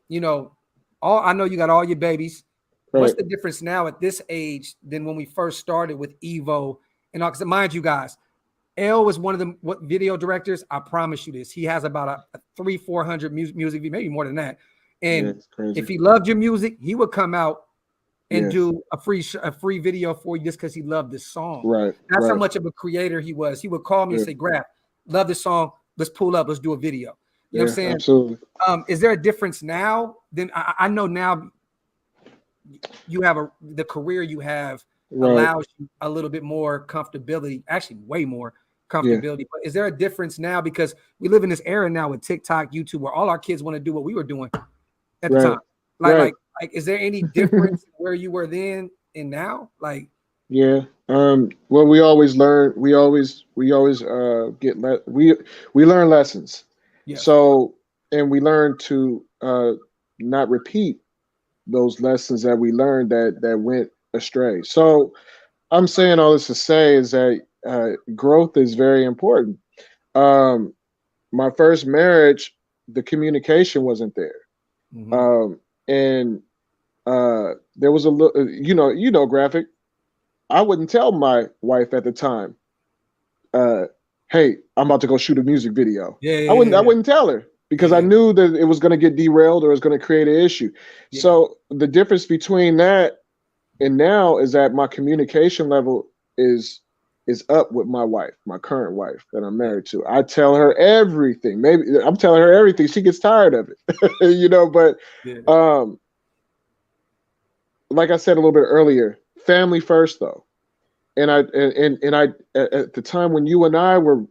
I know you got all your babies. What's the difference now at this age than when we first started with Evo and all? Because mind you guys, L was one of the video directors. I promise you this. He has about a 300-400 music, maybe more than that. And if he loved your music, he would come out and do a free video for you just because he loved this song. Right. That's how much of a creator he was. He would call me and say, Graphk, love this song. Let's pull up. Let's do a video. You know what I'm saying? Absolutely. Is there a difference now? Then I know now you have the career you have allows you a little bit more comfortability, actually way more comfortability. But is there a difference now? Because we live in this era now with TikTok, YouTube, where all our kids want to do what we were doing at the time. Like, is there any difference where you were then and now? Like, well, we always learn. We always we learn lessons. Yeah. So, and we learn to not repeat those lessons that we learned that went astray. So, I'm saying all this to say is that growth is very important. My first marriage, the communication wasn't there. and there was a little, Graphic. I wouldn't tell my wife at the time, uh, "Hey, I'm about to go shoot a music video." Yeah, I yeah, wouldn't. yeah, I yeah. wouldn't tell her because I Yeah, knew that it was going to get derailed or it was going to create an issue. yeah. So the difference between that and now is that my communication level is up with my wife, my current wife that I'm Yeah, married to. I tell her everything. Maybe I'm telling her everything. She gets tired of it, But yeah, um, like I said a little bit earlier, family first though. And I at the time when you and I were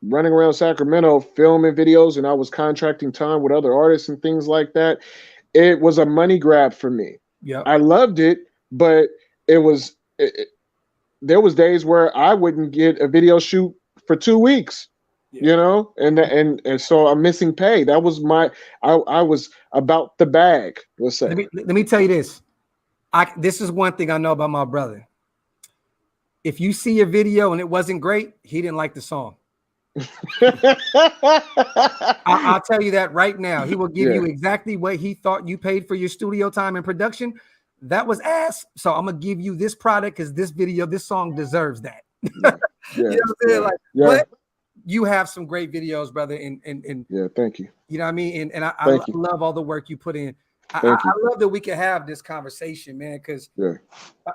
running around Sacramento filming videos and I was contracting time with other artists and things like that, it was a money grab for me. yep. I loved it, but it was there was days where I wouldn't get a video shoot for 2 weeks, Yeah. and so I'm missing pay. That was I was about the bag, let's say. Let me tell you this. This is one thing I know about my brother. If you see a video and it wasn't great, he didn't like the song. I'll tell you that right now. He will give Yeah. you exactly what he thought you paid for your studio time and production. That was ass. So I'm gonna give you this product because this song deserves that. Yeah. You know what I'm saying? Yeah. Like, Yeah. but you have some great videos, brother, and Yeah. Thank you. you know what I mean. And I Thank you. love all the work you put in. Thank I you. love that we can have this conversation, man. Because Yeah.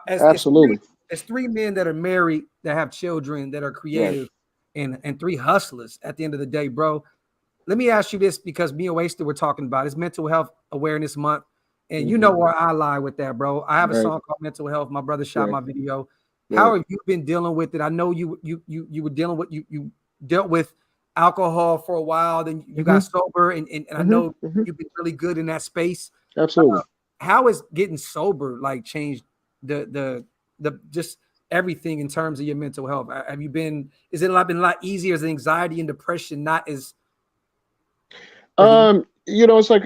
as Absolutely. as three men that are married, that have children, that are Right. creative, and three hustlers at the end of the day, bro. Let me ask you this because me and Wasted were talking about it's Mental Health Awareness Month. And you know Mm-hmm. where I lie with that, bro. I have a Right. song called Mental Health. My brother shot Right. my video. How Right. have you been dealing with it? I know you were dealing with you dealt with alcohol for a while, then you got Mm-hmm. sober, and I Mm-hmm. know Mm-hmm. you've been really good in that space. Absolutely. How has getting sober like changed the just everything in terms of your mental health? Have you been? Is it been a lot easier? Is anxiety and depression not as? It's like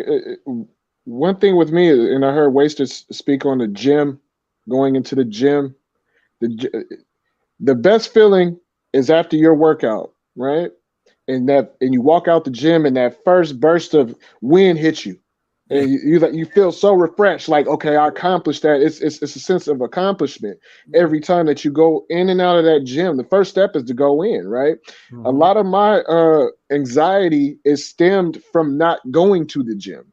one thing with me, and I heard Wasted speak on the gym, going into the gym. The best feeling is after your workout, right? And you walk out the gym, and that first burst of wind hits you, Yeah, and you feel so refreshed, like, okay, I accomplished that. It's a sense of accomplishment yeah. every time that you go in and out of that gym. The first step is to go in, right? A Mm-hmm. lot of my anxiety is stemmed from not going to the gym,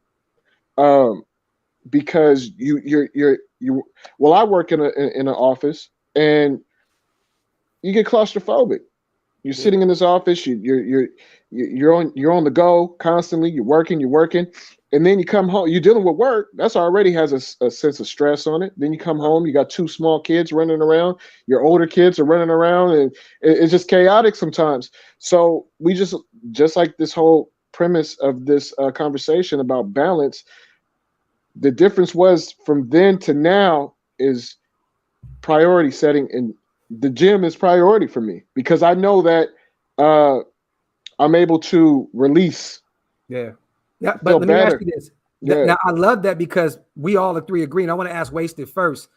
um, because you well, I work in an office, and you get claustrophobic. You're Yeah, sitting in this office. You're on the go constantly. You're working, and then you come home. You're dealing with work. That's already has a sense of stress on it. Then you come home. You got two small kids running around. Your older kids are running around, and it's just chaotic sometimes. So we just like this whole premise of this conversation about balance. The difference was from then to now is priority setting, and the gym is priority for me because I know that uh, I'm able to release, yeah, yeah. But feel let me ask better. you this. Yeah, Now I love that because we all the three agree. And I want to ask Wasted first.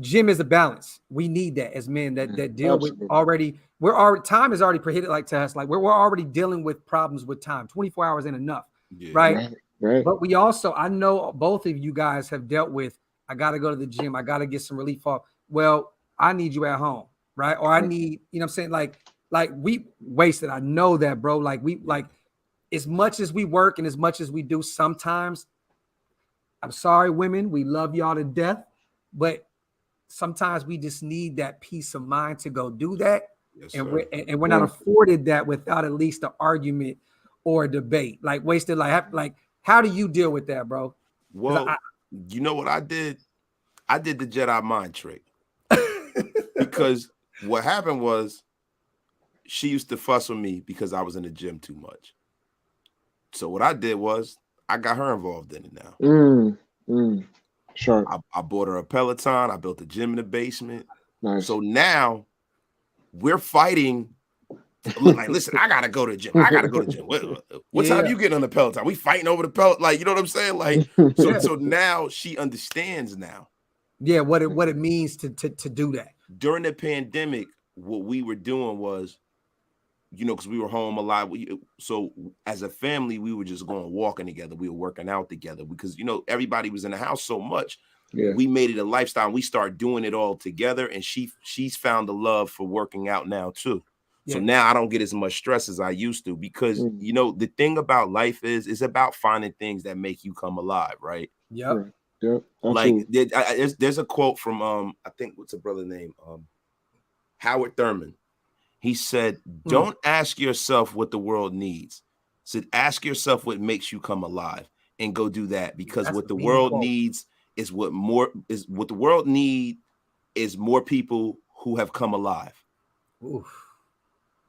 Gym is a balance. We need that as men that deal with absolutely. already. We're already time is already prohibited like to us. Like we're already dealing with problems with time. 24 hours ain't enough, Yeah. right? Right, right. But we also, I know both of you guys have dealt with. I got to go to the gym. I got to get some relief off. Well, I need you at home, right? Or I Right. need, you know, what I'm saying, like we Wasted. I know that, bro. Like we like as much as we work and as much as we do. Sometimes, I'm sorry, women, we love y'all to death, but sometimes we just need that peace of mind to go do that. Yes, And sir. we're not Yeah. afforded that without at least an argument or a debate. Like Wasted, like how do you deal with that, bro? Well, you know what I did? I did the Jedi mind trick I because what happened was she used to fuss with me because I was in the gym too much. So what I did was I got her involved in it now. Mm, mm. Sharp. I bought her a Peloton. I built a gym in the basement. Nice. So now we're fighting. Look, like, listen, I gotta go to the gym. I gotta go to the gym. What time Yeah, you getting on the Peloton? We fighting over the Peloton. Like, you know what I'm saying? Like, yeah, so now she understands now. yeah. What it means to do that. During the pandemic, what we were doing was you know, because we were home a lot. So as a family, we were just going walking together. We were working out together because, you know, everybody was in the house so much. Yeah. We made it a lifestyle. And we started doing it all together. And she's found a love for working out now too. So now I don't get as much stress as I used to because, you know, the thing about life is it's about finding things that make you come alive, right? Yep. Right. Yep. Like Absolutely. there's a quote from I think what's a brother name? Howard Thurman. He said, don't ask yourself what the world needs. Said, ask yourself what makes you come alive and go do that. Because That's what a the mean world quote. needs is what the world need is more people who have come alive. Oof.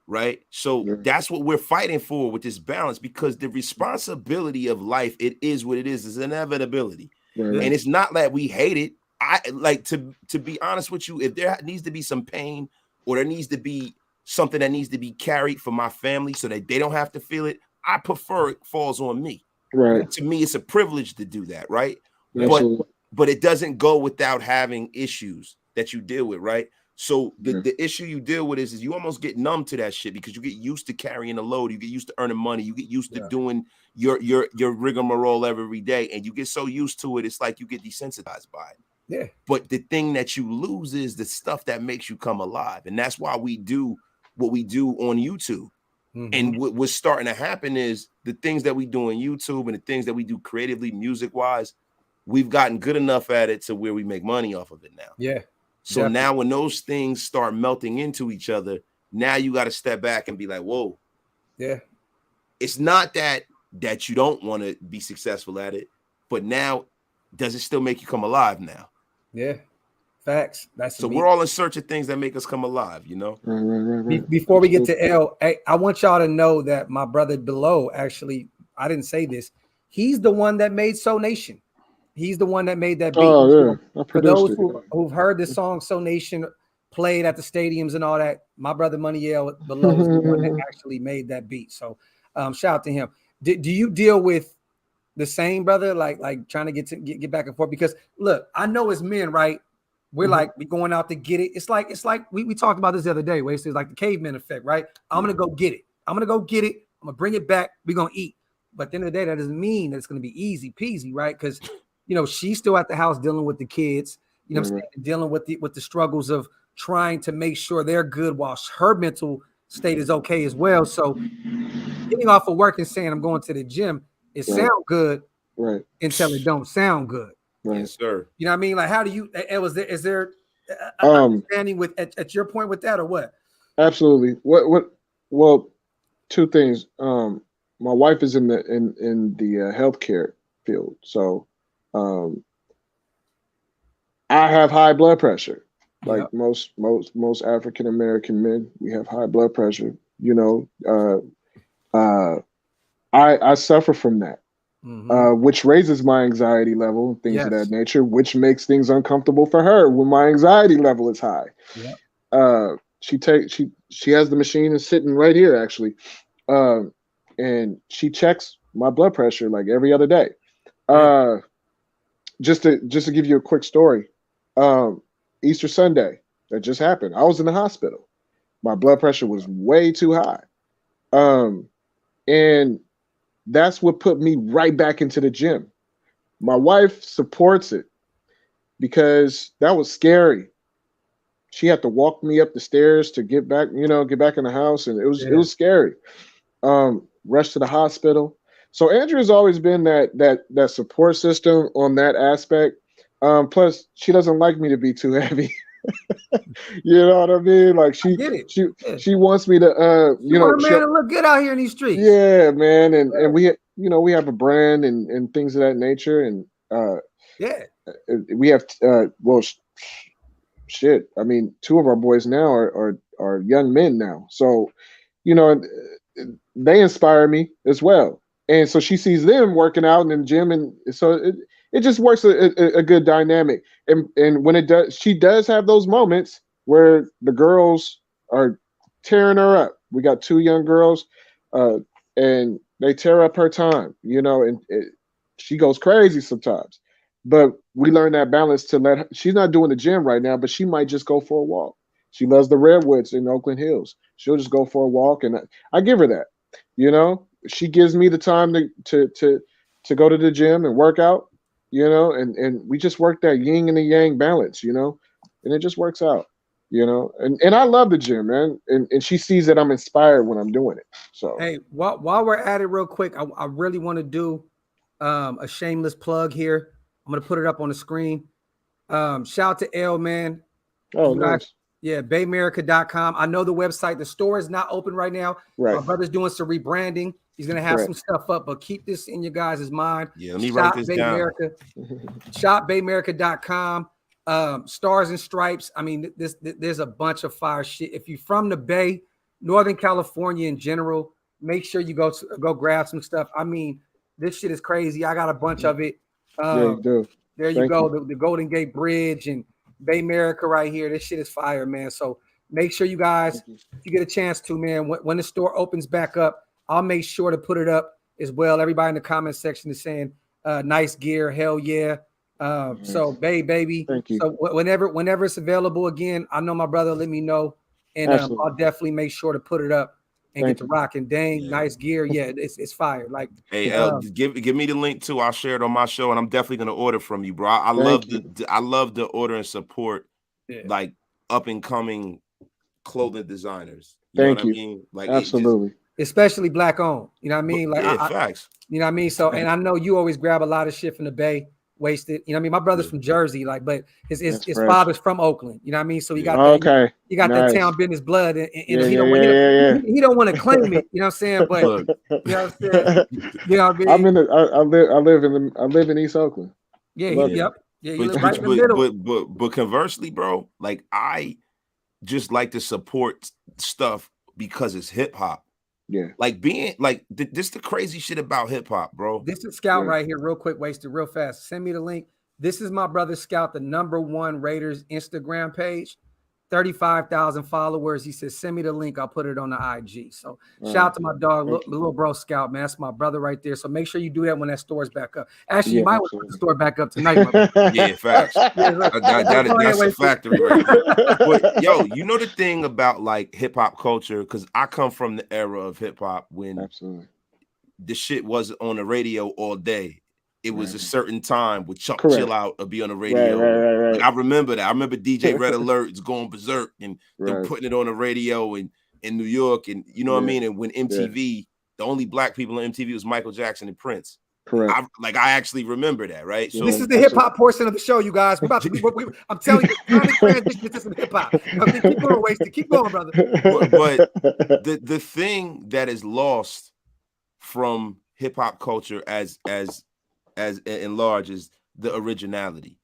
Right. So that's what we're fighting for with this balance, because the responsibility of life, it is what it is inevitability. Right. And it's not that we hate it. I like to be honest with you, if there needs to be some pain or there needs to be something that needs to be carried for my family so that they don't have to feel it, I prefer it falls on me. Right. To me, it's a privilege to do that, right? Absolutely. But it doesn't go without having issues that you deal with, right? So the issue you deal with is you almost get numb to that shit because you get used to carrying the load, you get used to earning money, you get used to doing your rigmarole every day, and you get so used to it, it's like you get desensitized by it. Yeah. But the thing that you lose is the stuff that makes you come alive, and that's why we do what we do on YouTube. And what's starting to happen is the things that we do on YouTube and the things that we do creatively, music-wise, we've gotten good enough at it to where we make money off of it now. Yeah. So definitely. Now when those things start melting into each other, now you got to step back and be like, whoa. Yeah. It's not that you don't want to be successful at it, but now does it still make you come alive now? Yeah. Facts. That's so we're all in search of things that make us come alive, you know? Right. Before we get to L, I want y'all to know that my brother below, actually, I didn't say this. He's the one that made So Nation. He's the one that made that beat. Oh, yeah. For those who've heard the song So Nation played at the stadiums and all that, my brother Moneyel below is the one that actually made that beat. So shout out to him. Do you deal with the same, brother, like trying to get back and forth? Because look, I know as men, right? We're like, we going out to get it. It's like we talked about this the other day, where it's like the caveman effect, right? I'm gonna go get it. I'm gonna bring it back. We're gonna eat. But at the end of the day, that doesn't mean that it's gonna be easy peasy, right? Because she's still at the house dealing with the kids, what I'm saying, dealing with the struggles of trying to make sure they're good while her mental state is okay as well. So getting off of work and saying I'm going to the gym, it sounds good, right, until it don't sound good. Right. Yes, sir. You know what I mean? Like, how do you? Is there understanding with at your point with that, or what? Absolutely. Well, two things. My wife is in the healthcare field, so I have high blood pressure. Like most African American men, we have high blood pressure. I suffer from that. Which raises my anxiety level and things of that nature, which makes things uncomfortable for her when my anxiety level is high. She has the machine is sitting right here actually, and she checks my blood pressure like every other day. Just to give you a quick story, Easter Sunday that just happened, I was in the hospital. My blood pressure was way too high, and that's what put me right back into the gym. My wife supports it because that was scary. She had to walk me up the stairs to get back in the house, and it was scary. Rushed to the hospital. So Andrea's always been that support system on that aspect. Plus, she doesn't like me to be too heavy. You know what I mean? Like she wants me to man to look good out here in these streets. Yeah, man, and we have a brand and things of that nature, and we have shit. I mean, two of our boys now are young men now, so they inspire me as well, and so she sees them working out in the gym, and so it just works a good dynamic. And when it does, she does have those moments where the girls are tearing her up. We got two young girls, and they tear up her time, and she goes crazy sometimes. But we learn that balance to she's not doing the gym right now, but she might just go for a walk. She loves the redwoods in Oakland Hills. She'll just go for a walk, and I give her that. You know, she gives me the time to go to the gym and work out. You know, and we just work that yin and the yang balance. You know, and it just works out. You know, and I love the gym, man. And she sees that I'm inspired when I'm doing it. So hey, while we're at it, real quick, I really want to do a shameless plug here. I'm gonna put it up on the screen. Shout out to L, man. oh, You guys, nice. yeah, baymerica.com. I know the website, the store is not open right now. Right. My brother's doing some rebranding. He's gonna have some stuff up, but keep this in your guys' mind. Yeah, let me write this down. Shopbaymerica.com. Stars and Stripes. I mean, there's a bunch of fire shit. If you're from the Bay, Northern California in general, make sure you go grab some stuff. I mean, this shit is crazy. I got a bunch of it. Yeah, you do. There you go. The Golden Gate Bridge and Baymerica right here. This shit is fire, man. So make sure you guys, if you get a chance to, man, when the store opens back up, I'll make sure to put it up as well. Everybody in the comment section is saying nice gear. Hell yeah. So baby. Thank you. So whenever it's available again, I know my brother let me know, and I'll definitely make sure to put it up and get to rocking. Dang, nice gear. Yeah, it's fire. Like, hey, give me the link too. I'll share it on my show, and I'm definitely gonna order from you, bro. I love the order and support, like up and coming clothing designers. You know what I mean? Like, absolutely, especially black owned. You know what I mean? Like, facts. You know what I mean? So, and I know you always grab a lot of shit from the Bay. Wasted, you know what I mean? My brother's from Jersey, like, but his father's from Oakland, you know what I mean? So he got that town business blood, and he don't want to claim it, you know what I'm saying? But you know what I'm saying? You know what I mean? I live in East Oakland. Yeah, you live right in the middle. But conversely, bro, like, I just like to support stuff because it's hip hop. Yeah, like being like this the crazy shit about hip hop, bro. This is Scout right here, real quick, Wasted, real fast. Send me the link. This is my brother Scout, the #1 Raiders Instagram page, 35,000 followers. He says, send me the link. I'll put it on the IG. So shout out to my dog, little bro Scout, man. That's my brother right there. So make sure you do that when that store's back up. Actually, you might want to put the store back up tonight. Yeah, facts. That's a factory right there. But yo, you know the thing about like hip hop culture, because I come from the era of hip hop when the shit wasn't on the radio all day. It was a certain time with Chuck Chill Out or be on the radio. Right. Like, I remember that. I remember DJ Red Alert's going berserk and them putting it on the radio in New York, and you know what I mean. And when MTV, the only black people on MTV was Michael Jackson and Prince. Correct. I actually remember that, right? So this is the hip hop portion of the show, you guys. We're about to I'm telling you, transition to some hip hop. Keep going, Wasted. Keep going, brother. But the thing that is lost from hip hop culture as in large is the originality,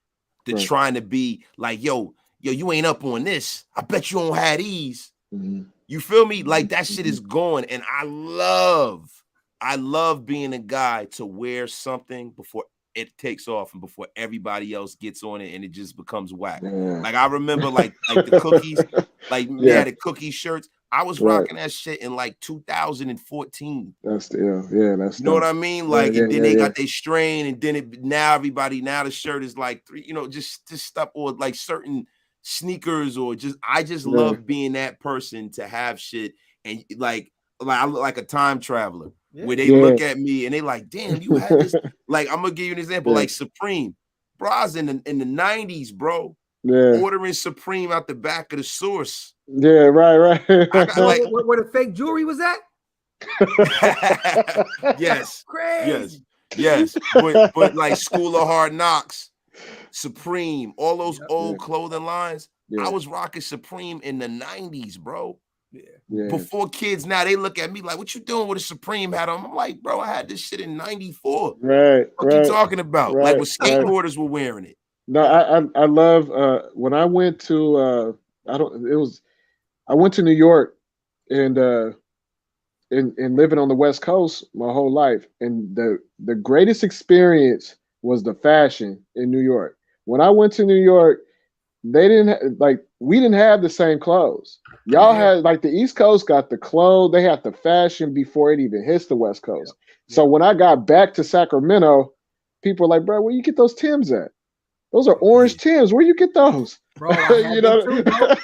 the trying to be like, yo, you ain't up on this. I bet you don't have these. You feel me? Like, that shit is gone. And I love being a guy to wear something before it takes off and before everybody else gets on it and it just becomes whack. Like, I remember like the cookies, like the cookie shirts. I was rocking that shit in like 2014. That's you know what I mean? Like, and then they got their strain, and then now the shirt is like just stuff, or like certain sneakers, or I just love being that person to have shit, and like I look like a time traveler where they look at me and they like, damn, you had this. Like, I'm gonna give you an example, like Supreme, bro. I was in the 90s, bro. Ordering Supreme out the back of the source. Yeah, right. I got, like, where the fake jewelry was at? Yes. Crazy. Yes. But like School of Hard Knocks, Supreme, all those old clothing lines. I was rocking Supreme in the 90s, bro. Before kids now, they look at me like, what you doing with a Supreme hat on? I'm like, bro, I had this shit in 94. What you talking about? Like, when skateboarders were wearing it. No, I love when I went to I went to New York and living on the West Coast my whole life, and the greatest experience was the fashion in New York. When I went to New York, we didn't have the same clothes. Y'all had, like, the East Coast got the clothes, they had the fashion before it even hits the West Coast. So when I got back to Sacramento, people were like, bro, where you get those Timbs at? Those are orange Tims. Where you get those? Bro, I had them too, bro.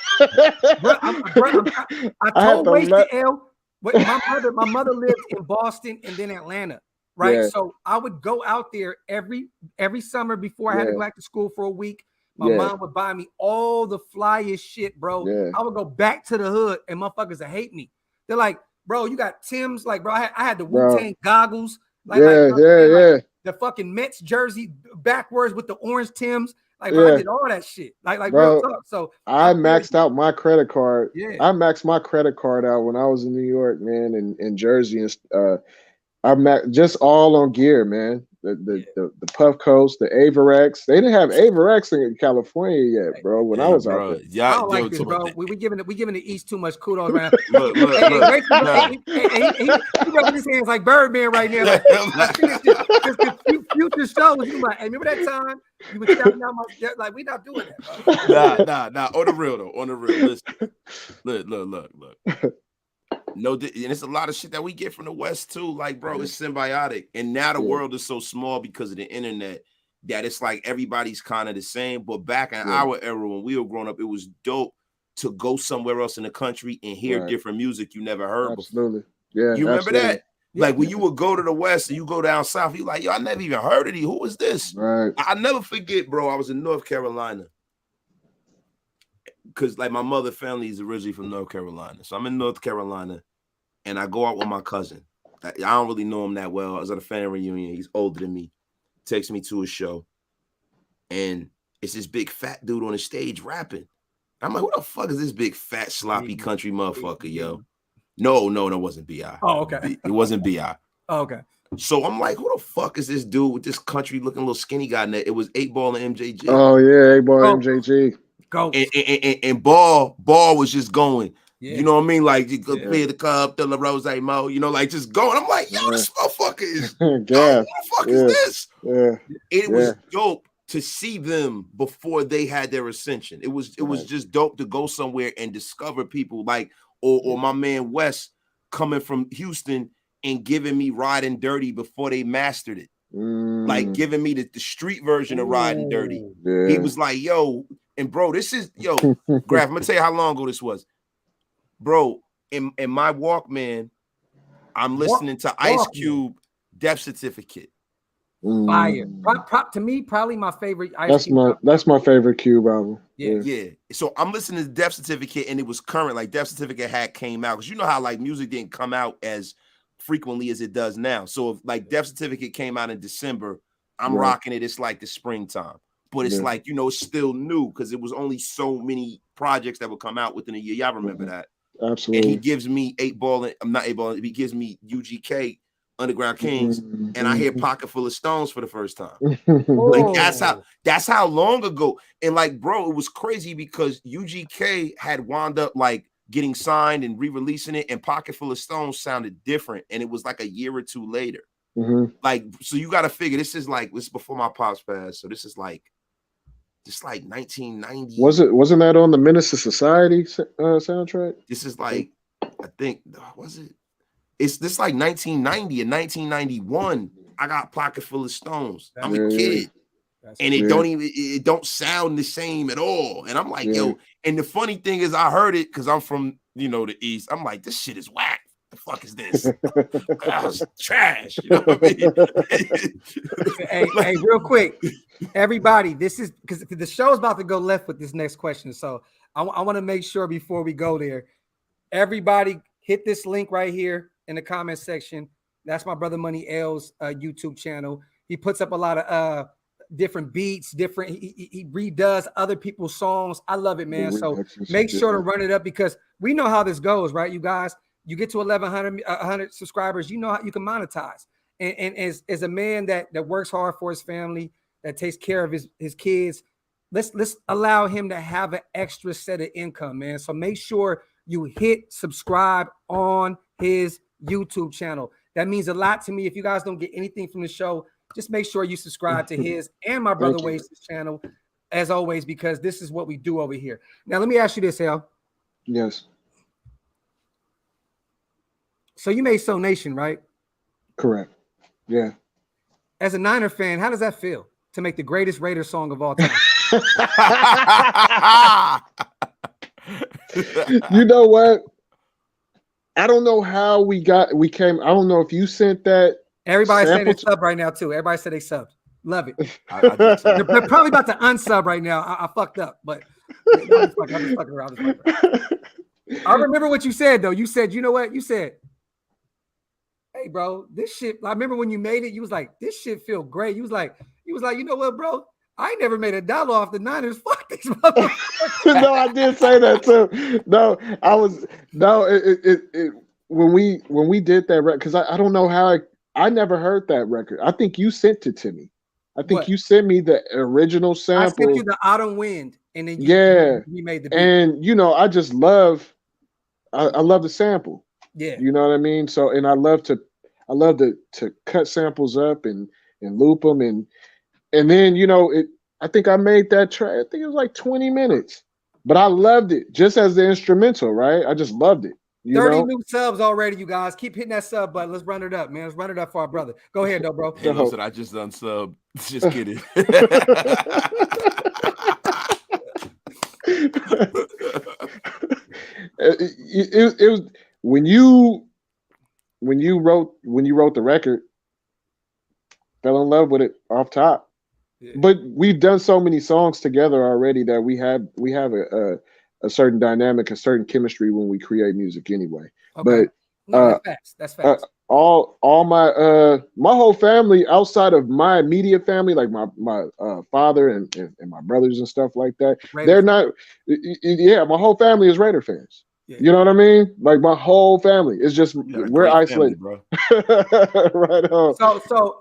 I I had told to Wasted let. L. But my mother lived in Boston and then Atlanta, right? Yeah, So I would go out there every summer before I had to go yeah, back to school for a week. My yeah, mom would buy me all the flyest shit, bro. yeah, I would go back to the hood and motherfuckers that hate me. They're like, bro, you got Tim's, like, bro. I had the bro. Wu-Tang goggles, like, Yeah, you know what I'm yeah, saying? Like yeah, the fucking Mets jersey backwards with the orange Tim's. Like, bro, I yeah, did all that shit. Like real bro. talk. So I I'm very, maxed out my credit card. yeah, I maxed my credit card out when I was in New York, man, and in Jersey, and I'm just all on gear, man. yeah. The Puff Coast, the Avarex. They didn't have Avarex in California yet, bro. When I Hey, was out bro. there, I Y'all, don't yo, like this, bro. We giving the East too much kudos, man. Hey, look. wait, bro. Nah. He rubbing his hands like Birdman right now. Like, I finished this future shows. You like, hey, remember that time you were shouting out my like? We not doing that, bro. Nah. On the real though. On the real. Listen. Look. No, and it's a lot of shit that we get from the West too. Like, bro, it's symbiotic. And now the world is so small because of the internet that it's like everybody's kind of the same. But back in our era when we were growing up, it was dope to go somewhere else in the country and hear different music you never heard absolutely. before. Yeah, You remember absolutely. that? Like when you would go to the West and you go down south, you like, yo, I never even heard of these. Who is this? Right. I never forget, bro. I was in North Carolina. Because like my mother family is originally from North Carolina. So I'm in North Carolina and I go out with my cousin. I don't really know him that well. I was at a family reunion. He's older than me. Takes me to a show. And it's this big fat dude on the stage rapping. I'm like, who the fuck is this big fat sloppy country motherfucker, yo? No, it wasn't B.I. Oh, okay. It wasn't B.I. Oh, okay. So I'm like, who the fuck is this dude with this country looking little skinny guy in there? It was 8 Ball and MJG. Oh yeah, 8 Ball MJG. Go. And Ball was just going. Yeah. You know what I mean? Like you could play the cup, the Rose Mo, you know, like just going. I'm like, yo, this motherfucker is who the fuck is this? Yeah. It was dope to see them before they had their ascension. It was just dope to go somewhere and discover people like or my man Wes coming from Houston and giving me Riding Dirty before they mastered it. Like giving me the street version of Riding Dirty. Yeah. He was like, yo, and bro, this is Graphk, I'm gonna tell you how long ago this was. Bro, in my Walkman, I'm listening to Ice Cube Death Certificate. Fire. To me, probably my favorite Ice Cube. That's my favorite Cube album. Yeah. So I'm listening to Death Certificate and it was current. Like Death Certificate had came out because you know how like music didn't come out as frequently as it does now. So if like Death Certificate came out in December, I'm rocking it. It's like the springtime. But it's like, you know, it's still new because it was only so many projects that would come out within a year. Y'all remember that? Absolutely. And he gives me 8 Ball, and I'm not 8 Ball, he gives me UGK, Underground Kings, and I hear Pocket Full of Stones for the first time. Like that's how long ago. And like, bro, it was crazy because UGK had wound up like getting signed and re-releasing it, and Pocket Full of Stones sounded different, and it was like a year or two later. Like, so you got to figure this is before my pops passed, so this is like 1990. Wasn't that on the Menace to Society soundtrack? This is like, I think, was it? It's this like 1990 and 1991. I got Pocket Full of Stones. I'm a kid. And it don't sound the same at all. And I'm like, yo, and the funny thing is I heard it because I'm from, you know, the East. I'm like, this shit is whack. The fuck is this? It's trash. You know what I mean? hey, real quick, everybody, this is because the show's about to go left with this next question. So I want to make sure before we go there, everybody hit this link right here in the comment section. That's my brother Money L's YouTube channel. He puts up a lot of different beats, he redoes other people's songs. I love it, man. So make sure to run it up because we know how this goes, right? You guys, you get to 1,100 subscribers, you know how you can monetize. And as a man that works hard for his family, that takes care of his kids, let's allow him to have an extra set of income, man. So make sure you hit subscribe on his YouTube channel. That means a lot to me. If you guys don't get anything from the show, just make sure you subscribe to his and my brother Waste's channel, as always, because this is what we do over here. Now, let me ask you this, Al. Yes. So you made Soul Nation, right? Correct. Yeah. As a Niner fan, how does that feel to make the greatest Raider song of all time. You know what? I don't know how we came. I don't know if you sent that. Everybody's saying they sub right now too. Everybody said they subbed. Love it. They're probably about to unsub right now. I fucked up, but I'm just fucking around. I remember what you said though. You said, you know what? You said, hey bro, this shit. I remember when you made it, you was like, this shit feel great. You was like, you know what, bro? I ain't never made $1 off the Niners. Fuck these motherfuckers. No, I did say that too. No, I was when we did that record, because I don't know how I never heard that record. I think you sent it to me. I think you sent me the original sample. I sent you the Autumn Wind, and then you made the beat. And I just love I love the sample. Yeah. You know what I mean? So, and I love to cut samples up and loop them and then I think I made that track. I think it was like 20 minutes, but I loved it just as the instrumental, right? I just loved it. 30 new subs already, you guys. Keep hitting that sub button. Let's run it up, man. Let's run it up for our brother. Go ahead, though, bro. Hey, listen, I just done sub. Just kidding. It was when you wrote the record, fell in love with it off top. Yeah. But we've done so many songs together already that we have a certain dynamic, a certain chemistry when we create music anyway. Okay. But that's facts. All my whole family outside of my immediate family, like my father and my brothers and stuff like that, they're not. Yeah, my whole family is Raider fans. Yeah. You know what I mean? Like my whole family. It's just we're isolated, family, bro. Right on.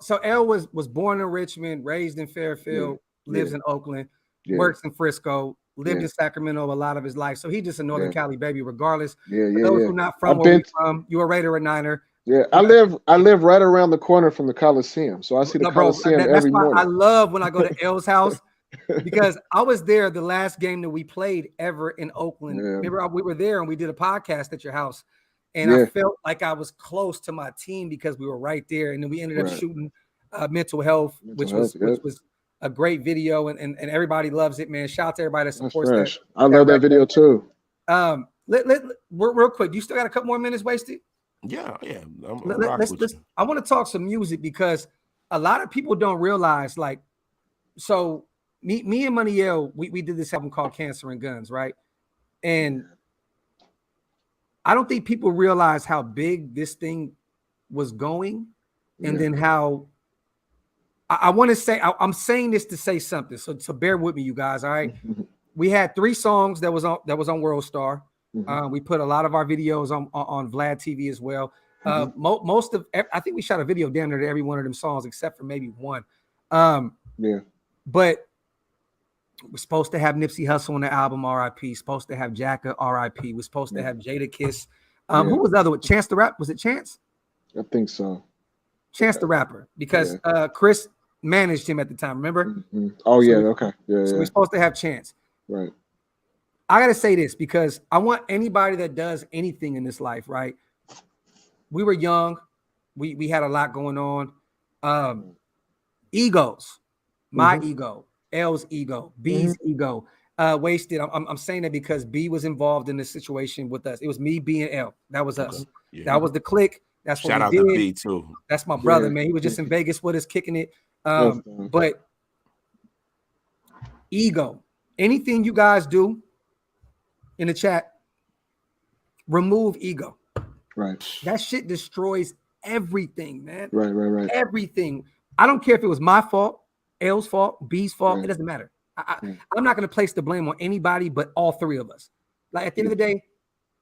So L was born in Richmond, raised in Fairfield, lives in Oakland, works in Frisco, lived in Sacramento a lot of his life. So he's just a Northern Cali baby, regardless. For those who are not from where we're from, you a Raider or Niner. Yeah, I live right around the corner from the Coliseum, so I see the Coliseum every morning. I love when I go to L's house because I was there the last game that we played ever in Oakland. Yeah. Remember, we were there and we did a podcast at your house, and I felt like I was close to my team because we were right there. And then we ended up shooting Mental Health, which was a great video, and everybody loves it, man. Shout out to everybody that supports that. I love that video too. Real quick, you still got a couple more minutes wasted? Yeah. I want to talk some music because a lot of people don't realize, like, so me and Money-L, we did this album called Cancer and Guns, right? And I don't think people realize how big this thing was going, and then how I want to say I'm saying this to say something. So bear with me, you guys. All right, we had 3 songs that was on World Star. We put a lot of our videos on Vlad TV as well. Most of, I think we shot a video down there to every one of them songs except for maybe one. But we're supposed to have Nipsey Hussle on the album, R.I.P. Supposed to have Jacka, R.I.P. We're supposed to have Jada Kiss. Who was the other one? Chance the Rap? Was it Chance? I think so. Chance the Rapper, because Chris managed him at the time. Remember? Oh yeah, okay. So we're supposed to have Chance. Right. I gotta say this because I want anybody that does anything in this life, right? We were young, we had a lot going on. Egos, my ego, L's ego, B's ego, wasted. I'm saying that because B was involved in this situation with us. It was me, B, and L. That was us. Yeah. That was the clique. That's what shout out did. To B too. That's my brother, man. He was just in Vegas with us, kicking it. But ego, anything you guys do in the chat, remove ego. Right. That shit destroys everything, man. Right. Everything. I don't care if it was my fault, L's fault, B's fault. It doesn't matter. I'm not going to place the blame on anybody but all 3 of us. Like at the end of the day,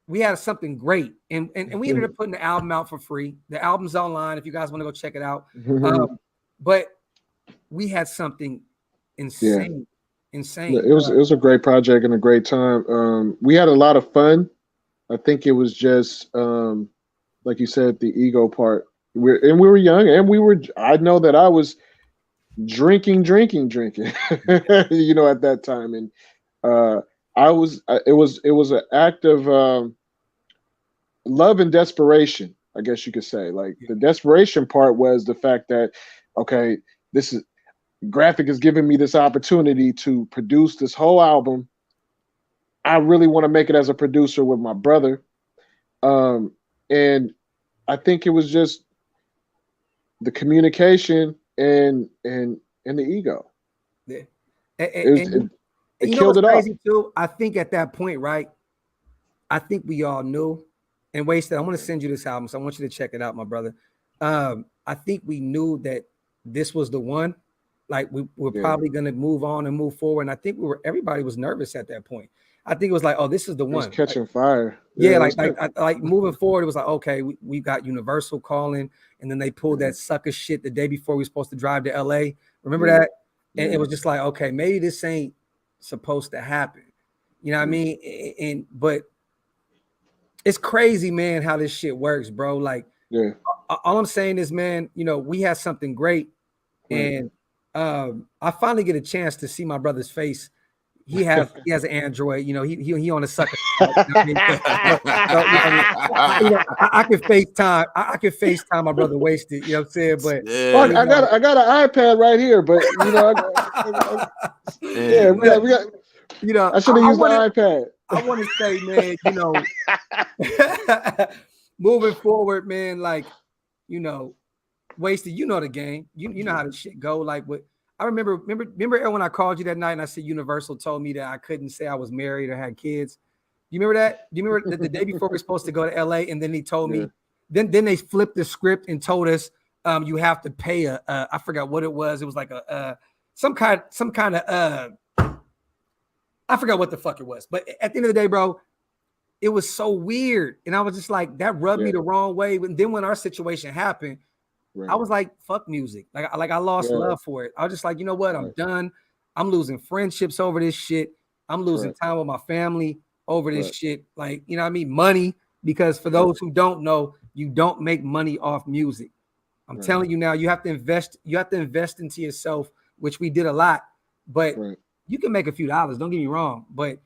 we had something great, and we ended up putting the album out for free. The album's online if you guys want to go check it out. But we had something insane. Insane. It was a great project and a great time. We had a lot of fun. I think it was just like you said, the ego part. We were young, and I know that I was drinking, you know, at that time, and it was an act of love and desperation, I guess you could say. Like the desperation part was the fact that, okay, Graphk is giving me this opportunity to produce this whole album. I really want to make it as a producer with my brother. And I think it was just the communication and the ego. Yeah. It You know killed what's it off. crazy too? I think at that point, right? I think we all knew. And Wasted, I'm going to send you this album, so I want you to check it out, my brother. I think we knew that this was the one. Like we were probably going to move on and move forward. And I think everybody was nervous at that point. I think it was like, oh, this is the It was one. catching fire. Yeah, like moving forward, it was like, okay, we got Universal calling, and then they pulled that sucker shit the day before we were supposed to drive to LA. Remember that? And it was just like, okay, maybe this ain't supposed to happen. You know what I mean? But it's crazy, man, how this shit works, bro. Like, all I'm saying is, man, you know, we had something great, and I finally get a chance to see my brother's face. He has an Android, you know, he on a sucker. You know what I mean? I can FaceTime. I can FaceTime my brother Wasted, you know what I'm saying? But I got an iPad right here, but you know, we got you know, I should have used the iPad. I want to say, man, you know, moving forward, man, like, you know, Wasted, you know the game. You know how this shit go. Like, what I remember when I called you that night and I said Universal told me that I couldn't say I was married or had kids. You remember that? Do you remember the day before we were supposed to go to LA, and then he told me, then they flipped the script and told us you have to pay I forgot what it was. It was like some kind of I forgot what the fuck it was. But at the end of the day, bro, it was so weird. And I was just like, that rubbed me the wrong way. And then when our situation happened, I was like, fuck music. Like I lost love for it. I was just like, you know what? I'm done. I'm losing friendships over this shit. I'm losing time with my family over this shit. Like, you know what I mean? Money, because for those who don't know, you don't make money off music. I'm telling you now, you have to invest into yourself, which we did a lot, but you can make a few dollars. Don't get me wrong, but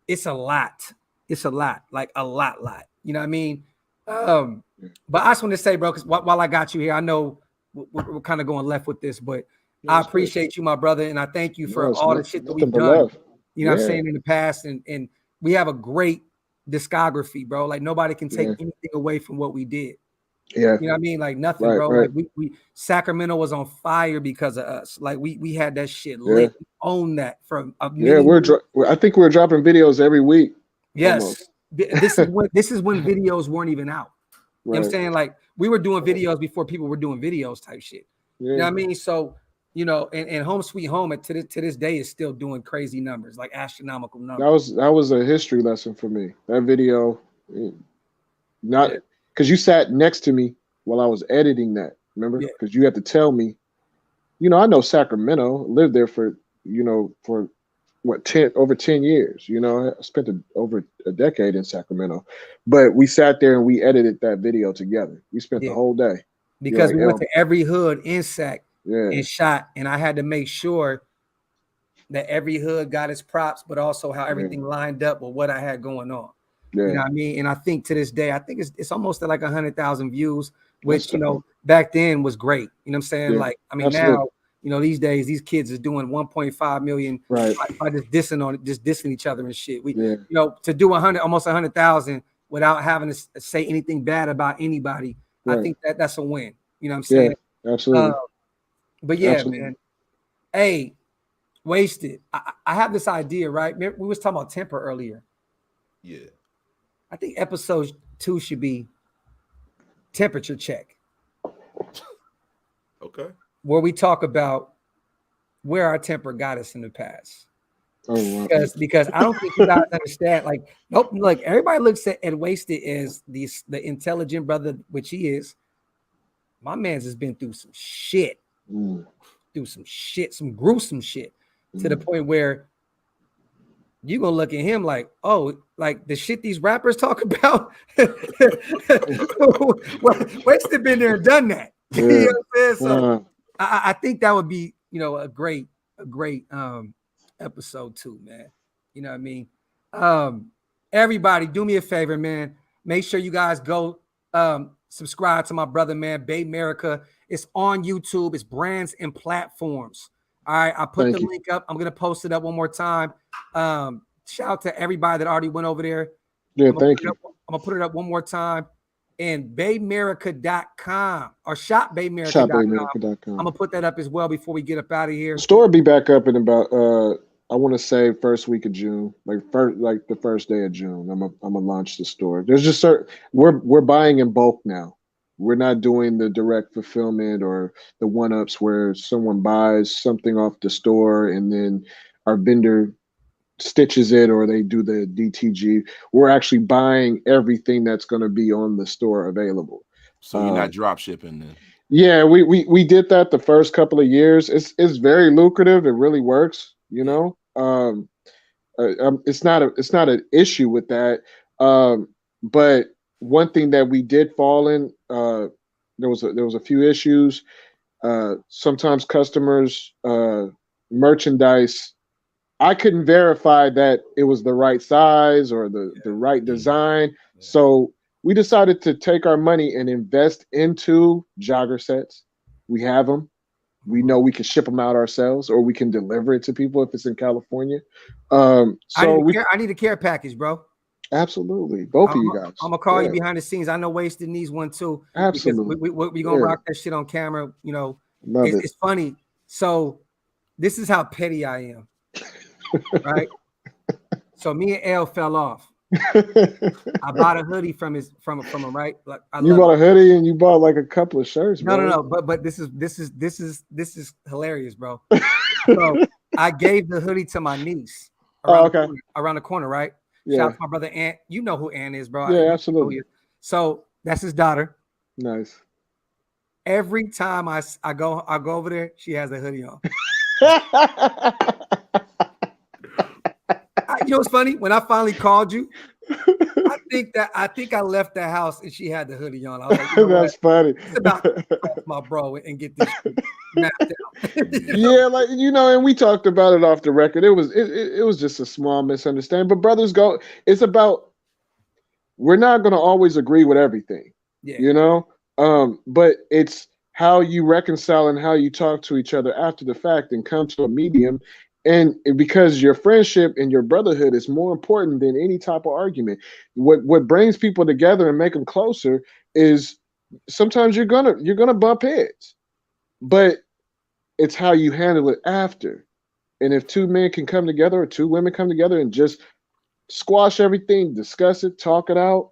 it's a lot. It's a lot, like a lot. You know what I mean? But I just want to say, bro, because while I got you here, I know we're kind of going left with this, but I appreciate you, my brother, and I thank you for all the shit that we've done. You know what I'm saying, in the past, and we have a great discography, bro. Like nobody can take anything away from what we did. You know what I mean? Like nothing, bro. Like we Sacramento was on fire because of us. Like we had that shit lit. We owned that from a I think we're dropping videos every week. Yes. Almost. This is when videos weren't even out. You know what I'm saying? Like we were doing videos before people were doing videos type shit. You know what I mean? So, you know, and Home Sweet Home to this day is still doing crazy numbers, like astronomical numbers. That was a history lesson for me. That video, not because you sat next to me while I was editing that. Remember? Because you had to tell me. You know, I know Sacramento, lived there for what, over 10 years. You know, I spent over a decade in Sacramento, but we sat there and we edited that video together. We spent the whole day because we went to every hood in Sac and shot, and I had to make sure that every hood got its props, but also how everything lined up with what I had going on. You know what I mean? And I think to this day, I think it's almost at like 100,000 views, which, you know, back then was great. You know what I'm saying? Like, I mean, now, you know, these days, these kids is doing 1.5 million by just dissing each other and shit. You know, to do almost 100,000 without having to say anything bad about anybody, I think that's a win. You know what I'm saying? Absolutely. But man, hey, Wasted. I have this idea, right? We was talking about temper earlier. Yeah. I think episode 2 should be temperature check. Okay. Where we talk about where our temper got us in the past. Because I don't think you guys understand. Like, nope, look, everybody looks at Wasted as the intelligent brother, which he is. My man's has been through some shit. Some gruesome shit, to the point where you're gonna look at him like, oh, like the shit these rappers talk about. Wasted been there and done that. You know what I'm saying? So I think that would be, you know, a great episode 2, man. You know what I mean? Everybody, do me a favor, man. Make sure you guys go subscribe to my brother, man. Bay America. It's on YouTube. It's brands and platforms. All right. I put the link up. I'm going to post it up one more time. Shout out to everybody that already went over there. Yeah, thank you. I'm going to put it up one more time. And baymerica.com or shopbaymerica.com. I'm going to put that up as well before we get up out of here. The store will be back up in about, I want to say first week of June, like the first day of June. I'm gonna launch the store. There's just we're buying in bulk now. We're not doing the direct fulfillment or the one-ups where someone buys something off the store and then our vendor stitches it or they do the DTG. We're actually buying everything that's going to be on the store available. So you're not drop shipping then? Yeah, we did that the first couple of years. It's very lucrative. It really works, you know. It's not an issue with that. But one thing that we did fall in, there was a few issues. Sometimes customers merchandise, I couldn't verify that it was the right size or the right design. Yeah. So we decided to take our money and invest into jogger sets. We have them. We know we can ship them out ourselves, or we can deliver it to people if it's in California. I need a care package, bro. Absolutely, both of you guys. I'm gonna call you behind the scenes. I know Wasted needs one too. Absolutely, we gonna rock that shit on camera. You know, it's funny. So this is how petty I am, right? So me and L fell off. I bought a hoodie from him, right? Like you bought a hoodie and you bought like a couple of shirts. No. But this is hilarious, bro. So I gave the hoodie to my niece around the corner, right? Yeah. Shout out to my brother Ant. You know who Ant is, bro. Yeah, absolutely. So that's his daughter. Nice. Every time I go over there, she has a hoodie on. You know what's funny? When I finally called you, I think I left the house and she had the hoodie on. I was like, that's funny. It's about my bro and get this mapped out. Yeah, like and we talked about it off the record. It was just a small misunderstanding. But brothers it's about, we're not gonna always agree with everything. Yeah. But it's how you reconcile and how you talk to each other after the fact and come to a medium. And because your friendship and your brotherhood is more important than any type of argument. What brings people together and make them closer is sometimes you're gonna bump heads, but it's how you handle it after. And if two men can come together or two women come together and just squash everything, discuss it, talk it out,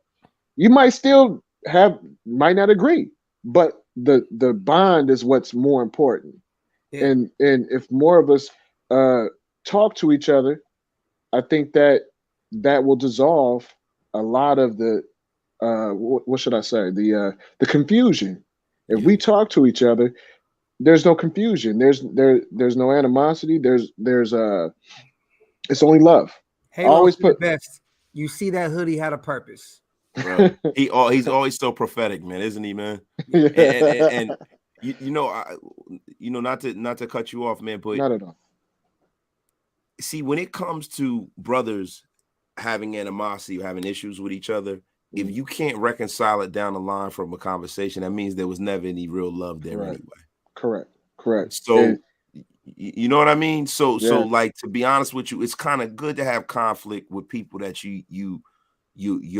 you might not agree, but the bond is what's more important. Yeah. And if more of us talk to each other, I think that will dissolve a lot of the what should I say, the confusion. If we talk to each other, there's no confusion, there's no animosity, there's it's only love. Hey, always put best. You see that hoodie had a purpose. Bro, he's always so prophetic, man, isn't he, man? Yeah. And not to cut you off, man, but not at all. See, when it comes to brothers having animosity or having issues with each other, if you can't reconcile it down the line from a conversation, that means there was never any real love there anyway. Correct. So, you know what I mean? So like, to be honest with you, it's kind of good to have conflict with people that you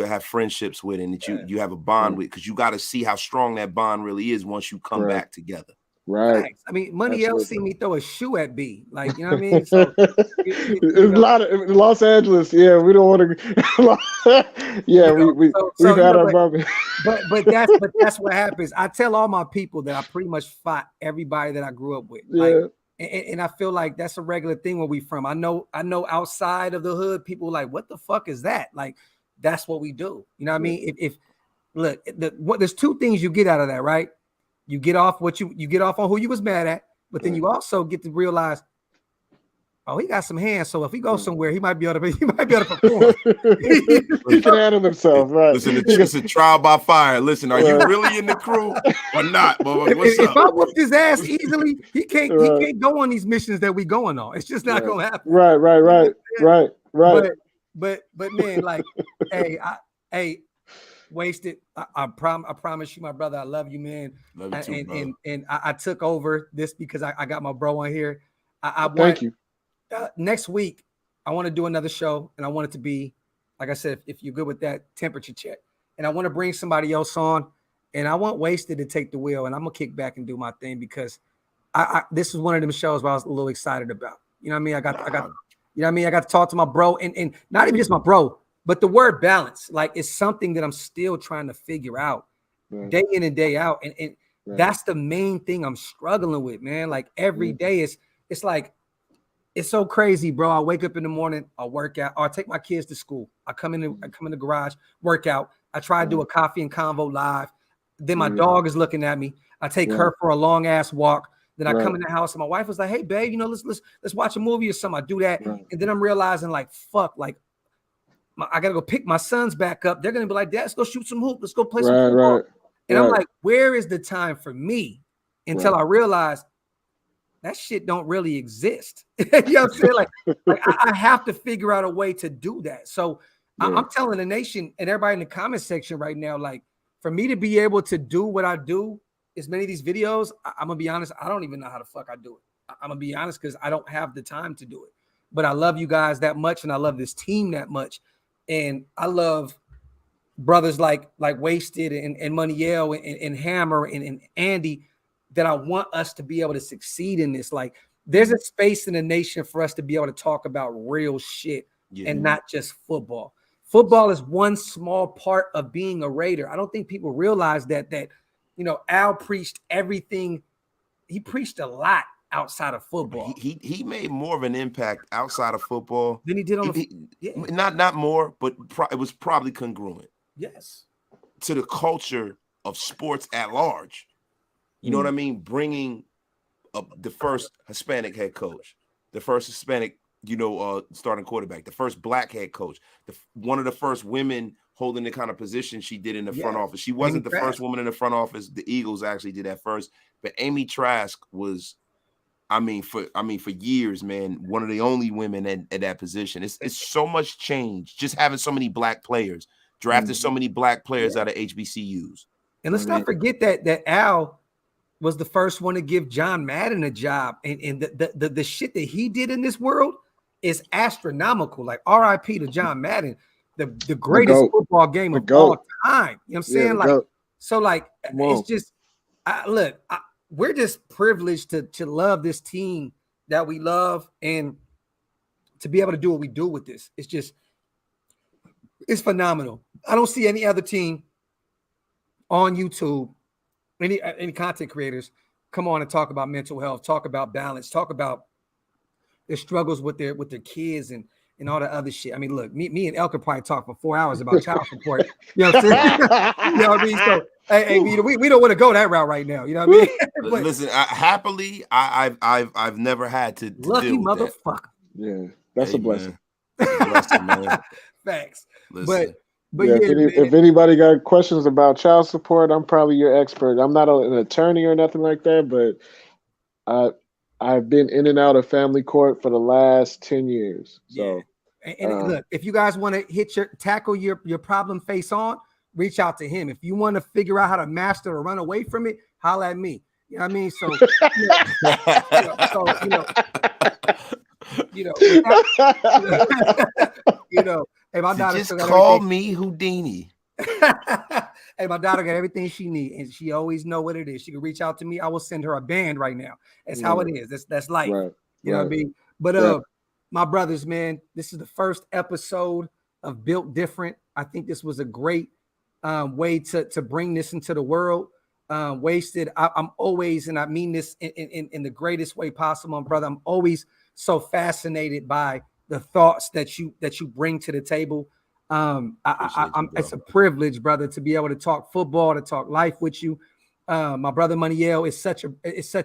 have friendships with and that you have a bond with, because you got to see how strong that bond really is once you come back together. Right. I mean, Money else see me throw a shoe at B. Like, you know what I mean? So a lot of Los Angeles. Yeah, we don't want to. Yeah, we've had our moment. But that's what happens. I tell all my people that I pretty much fought everybody that I grew up with. Like, and I feel like that's a regular thing where we from. I know outside of the hood, people are like, what the fuck is that? Like, that's what we do. You know what I mean? If look, there's two things you get out of that, right? You get off you get off on who you was mad at, but then you also get to realize, oh, he got some hands. So if he goes somewhere, he might be able to perform. He can handle himself, right? Listen, it's a trial by fire. Listen, are you really in the crew or not? What's up? If I whooped his ass easily, he can't go on these missions that we going on. It's just not gonna happen. Right. But man, like, hey, Wasted. I promise you, my brother, I love you, man. Love you too, bro. And I took over this because I got my bro on here. I want, Thank you. next week, I want to do another show, and I want it to be, like I said, if you're good with that, temperature check. And I want to bring somebody else on, and I want Wasted to take the wheel, and I'm gonna kick back and do my thing because this is one of them shows where I was a little excited about. You know what I mean? I got, you know what I mean? I got to talk to my bro, and not even just my bro, but the word balance, like, it's something that I'm still trying to figure out day in and day out. And that's the main thing I'm struggling with, man. Like every day it's like, it's so crazy, bro. I wake up in the morning, I work out, or I take my kids to school. I come in the garage, work out. I try to do a coffee and convo live. Then my dog is looking at me. I take her for a long ass walk. Then I come in the house and my wife was like, "Hey, babe, you know, let's watch a movie or something." I do that, and then I'm realizing, like, fuck, like, I gotta go pick my sons back up. They're gonna be like, "Dad, let's go shoot some hoop. Let's go play some football." And I'm like, where is the time for me? Until I realize that shit don't really exist. You know what I'm saying? Like I have to figure out a way to do that. So I'm telling the nation and everybody in the comment section right now, like, for me to be able to do what I do, as many of these videos, I'm gonna be honest, I don't even know how the fuck I do it. I'm gonna be honest, because I don't have the time to do it. But I love you guys that much, and I love this team that much. And I love brothers like Wasted and Moneyel and Hammer and Andy, that I want us to be able to succeed in this. Like, there's a space in the nation for us to be able to talk about real shit and not just football. Football is one small part of being a Raider. I don't think people realize that you know, Al preached everything. He preached a lot outside of football. He made more of an impact outside of football than he did on not more, but it was probably congruent. Yes. To the culture of sports at large. You know what I mean? Bringing up the first Hispanic head coach, the first Hispanic, starting quarterback, the first black head coach, one of the first women holding the kind of position she did in the front office. She wasn't the first woman in the front office. The Eagles actually did that first, but Amy Trask was, for years, man, one of the only women at that position. It's so much change. Just having so many black players, drafting so many black players out of HBCUs. And let's not forget that Al was the first one to give John Madden a job, and the shit that he did in this world is astronomical. Like, RIP to John Madden, the greatest football game of all time. You know what I'm saying? It's just, we're just privileged to love this team that we love, and to be able to do what we do with this. It's phenomenal. I don't see any other team on YouTube, any content creators, come on and talk about mental health, talk about balance, talk about their struggles with their kids and all the other shit. I mean, look, me and El could probably talk for 4 hours about child support. You know what I'm saying? You know what I mean? So, hey, we don't want to go that route right now. You know what I mean? But listen, happily, I've never had to lucky deal with motherfucker. That. Yeah, that's a blessing. Man. Facts. Listen. But if anybody got questions about child support, I'm probably your expert. I'm not an attorney or nothing like that, but I've been in and out of family court for the last 10 years. So, and look, if you guys want to tackle your problem face on, reach out to him. If you want to figure out how to master or run away from it, holla at me. You know what I mean? So, hey, my daughter just call me Houdini. Hey, my daughter got everything she needs, and she always know what it is. She can reach out to me. I will send her a band right now. That's how it is. That's life. Right. You know what I mean? But my brothers, man, this is the first episode of Built Different. I think this was a great way to bring this into the world. Wasted. I'm always, and I mean this in the greatest way possible, brother. I'm always so fascinated by the thoughts that you bring to the table. It's a privilege, brother, to be able to talk football, to talk life with you. My brother Moneyel is such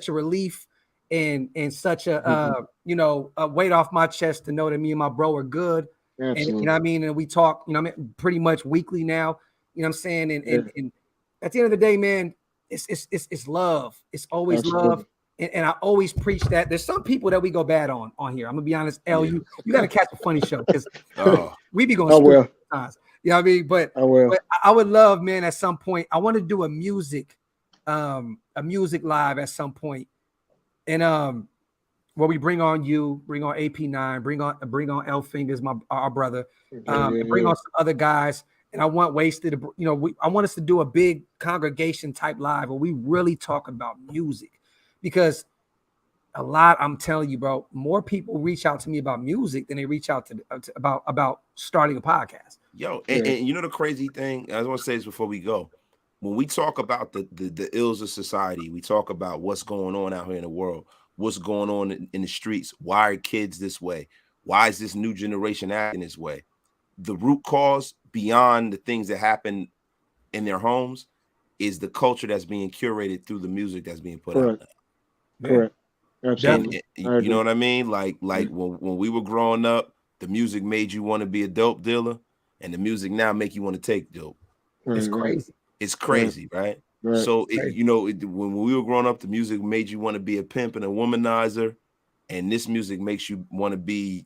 a relief and such a a weight off my chest to know that me and my bro are good. Absolutely. And you know what I mean, and we talk, pretty much weekly now. You know what I'm saying? And at the end of the day, man, it's love. It's always Absolutely. love. And I always preach that. There's some people that we go bad on here. I'm gonna be honest, L. You got to catch a funny show because we be going stupid times. You know what I mean? But I will. but I would love, man, at some point. I want to do a music live at some point. And where we bring on you, bring on AP9, bring on L Fingers, our brother, and bring on some other guys. And I want Wasted to, I want us to do a big congregation type live where we really talk about music, because I'm telling you, bro, more people reach out to me about music than they reach out to about starting a podcast. Yo, and you know the crazy thing, I want to say this before we go. When we talk about the ills of society, we talk about what's going on out here in the world, what's going on in the streets. Why are kids this way? Why is this new generation acting this way? The root cause beyond the things that happen in their homes is the culture that's being curated through the music that's being put out now. Correct. Absolutely. And you know what I mean? Like when we were growing up, the music made you want to be a dope dealer, and the music now make you want to take dope. It's crazy. It's crazy, right? So when we were growing up, the music made you want to be a pimp and a womanizer, and this music makes you want to be,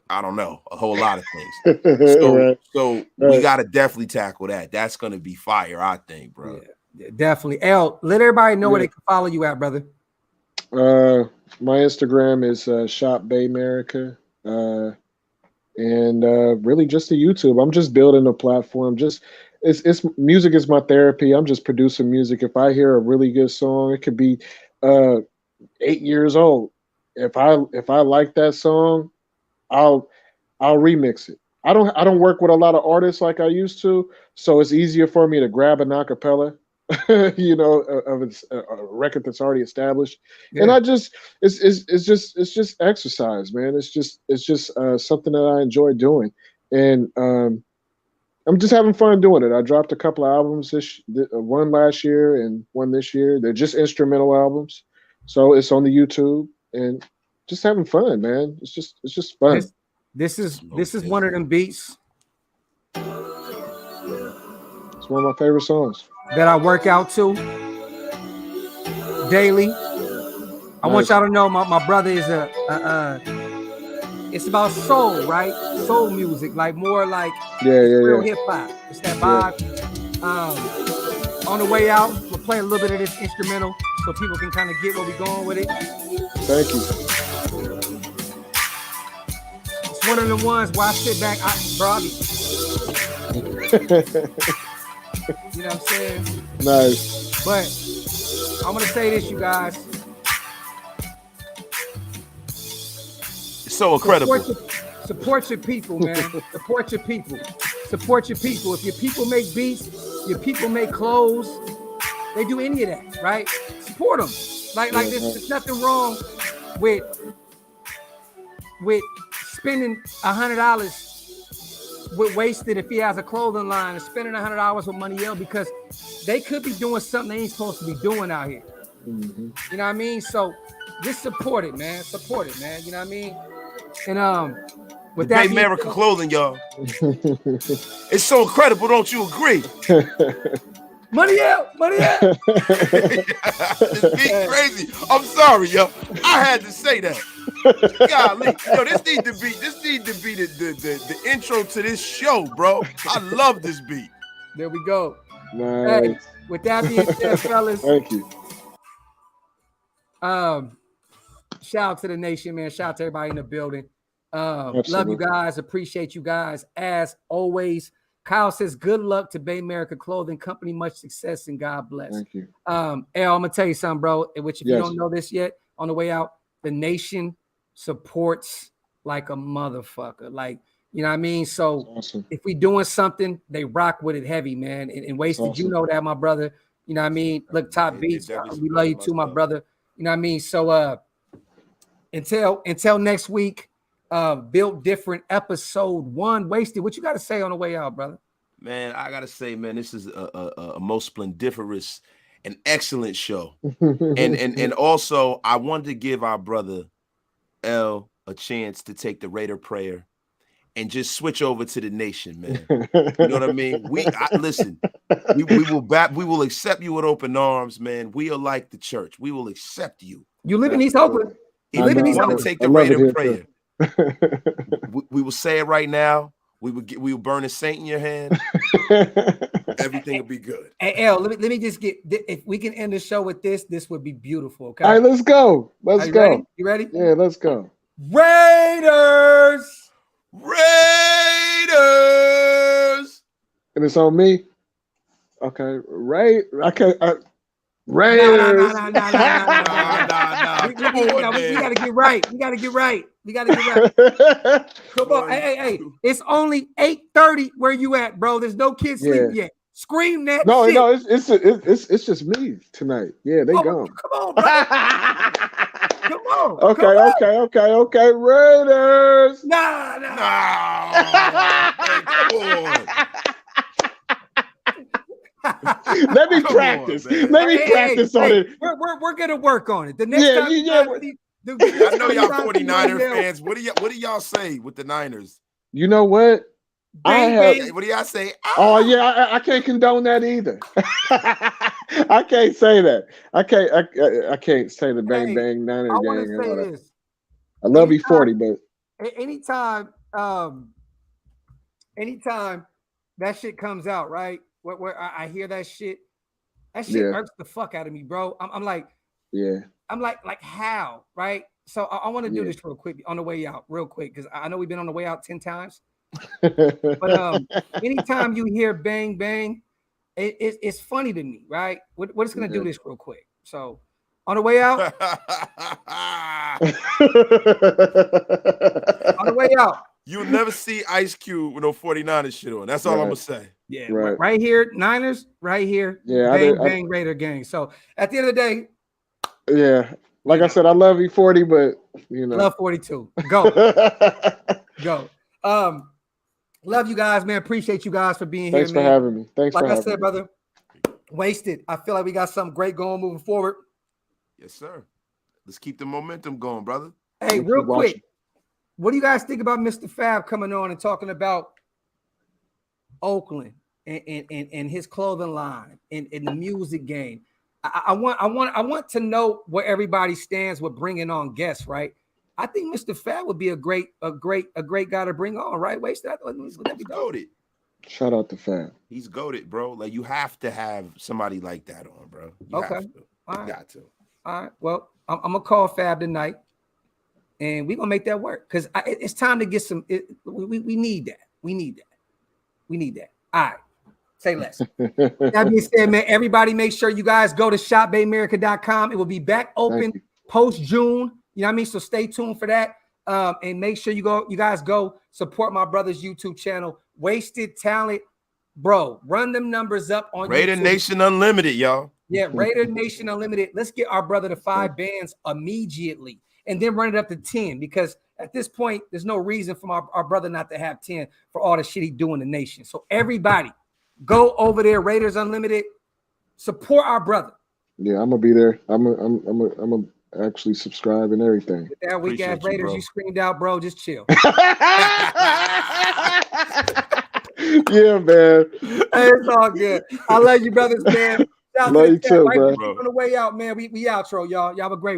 I don't know, a whole lot of things. So we got to definitely tackle that. That's going to be fire, I think, bro. Yeah, definitely. L, let everybody know where they can follow you at, brother. My Instagram is Shop Bay America, and really just the YouTube. I'm just building a platform. It's music is my therapy. I'm just producing music. If I hear a really good song, it could be 8 years old. If I like that song, I'll remix it. I don't work with a lot of artists like I used to, so it's easier for me to grab an acapella, of a record that's already established. And it's just exercise, man. It's just something that I enjoy doing, and I'm just having fun doing it. I dropped a couple of albums, one last year and one this year. They're just instrumental albums, so it's on the YouTube, and just having fun, man. It's just fun. This is one of them beats. It's one of my favorite songs that I work out to daily. I want y'all to know my brother is it's about soul, right? Soul music, like more like real hip hop. It's that vibe. On the way out, we'll play a little bit of this instrumental so people can kind of get where we're going with it. Thank you. It's one of the ones where I sit back, you know what I'm saying? Nice. But I'm gonna say this, you guys. It's so incredible. Support your people, man. Support your people. Support your people. If your people make beats, your people make clothes, they do any of that, right? Support them. Like there's nothing wrong with spending $100 with Wasted if he has a clothing line, and spending $100 with Money L, because they could be doing something they ain't supposed to be doing out here. Mm-hmm. You know what I mean? So just support it, man. Support it, man. You know what I mean? And with that, America clothing, y'all. It's so incredible, don't you agree? Money out. This beat crazy. I'm sorry, yo. I had to say that. Golly, yo, this need to be the intro to this show, bro. I love this beat. There we go. Nice. Hey, with that being said, fellas, thank you. Shout out to the nation, man. Shout out to everybody in the building. Love you guys. Appreciate you guys as always. Kyle says, good luck to Bay America Clothing Company. Much success and God bless. Thank you. El, I'm going to tell you something, bro, which if you don't know this yet, on the way out, the nation supports like a motherfucker. Like, you know what I mean? So if we doing something, they rock with it heavy, man. And Wasted, you know that, my brother. You know what I mean? Look, Top Beats, we love you too, my brother. You know what I mean? So until next week, Built Different episode 1. Wasted, what you got to say on the way out, brother? Man, I got to say, man, this is a most splendiferous and excellent show. and also, I wanted to give our brother L a chance to take the Raider prayer and just switch over to the nation, man. You know what I mean? Listen, we will accept you with open arms, man. We are like the church. We will accept you. You live in East Oakland. If you want to take the Raider prayer, we will say it right now. We would burn a saint in your hand. Everything would be good. Hey, L, let me just get, if we can end the show with this would be beautiful. Okay. All right, let's go. Let's go. Ready? You ready? Yeah, let's go. Raiders. Raiders. And it's on me. Okay, Raiders. Nah. We Come on, gotta get right. We gotta get right. Come on. Hey. It's only 8:30 where you at, bro. There's no kids sleeping yet. Scream that shit. No, it's just me tonight. Yeah, they gone. Come on, bro. Come on. Okay. Raiders. Nah. Come on. Let me practice. Let me practice on it. We're gonna work on it. The next time I know y'all 49er fans. What do y'all say with the Niners? You know what? What do y'all say? Oh yeah, I can't condone that either. I can't say that. I can't say the bang Niner I gang. want to say this. I love E40, but anytime that shit comes out, right? Where I hear that shit irks the fuck out of me, bro. I'm like, how, right? So I want to do this real quick on the way out, real quick, because I know we've been on the way out 10 times. But anytime you hear bang bang, it's funny to me, right? We're just gonna do this real quick. So on the way out, you'll never see Ice Cube with no 49er shit on. That's all I'm gonna say. Yeah, right here, Niners, right here. Yeah, bang Raider gang. So at the end of the day, like I said, I love E40, but love 42. Go. Love you guys, man. Appreciate you guys for being here. Thanks for having me. Thanks for having me. Like I said, brother, wasted. I feel like we got something great going moving forward. Yes, sir. Let's keep the momentum going, brother. Hey, real quick, what do you guys think about Mr. Fab coming on and talking about Oakland and his clothing line and the music game? I want to know where everybody stands with bringing on guests, right? I think Mr. Fab would be a great guy to bring on, right? Wasted. He's goated. Shout out to Fab. He's goated, bro. Like you have to have somebody like that on, bro. You have to. All right. Got to. All right. Well, I'm gonna call Fab tonight, and we're gonna make that work because it's time to get some. We need that. We need that. All right. Say less. That being said, man, everybody make sure you guys go to shopbaymerica.com. It will be back open post-June. You know what I mean? So stay tuned for that. And make sure you guys go support my brother's YouTube channel, Wasted Talent. Bro, run them numbers up on Raidernation Unlimited, y'all. Yeah, Raidernation Unlimited. Let's get our brother to 5 bands immediately and then run it up to 10 because at this point, there's no reason for our brother not to have 10 for all the shit he do in the nation. So everybody, go over there, Raiders Unlimited. Support our brother. Yeah, I'm gonna be there. I'm gonna actually subscribe and everything. That weak ass Raiders, you screamed out, bro. Just chill. Yeah, man. Hey, it's all good. I love you, brothers, man. Love you too, bro. On the way out, man. We outro, y'all. Y'all have a great one.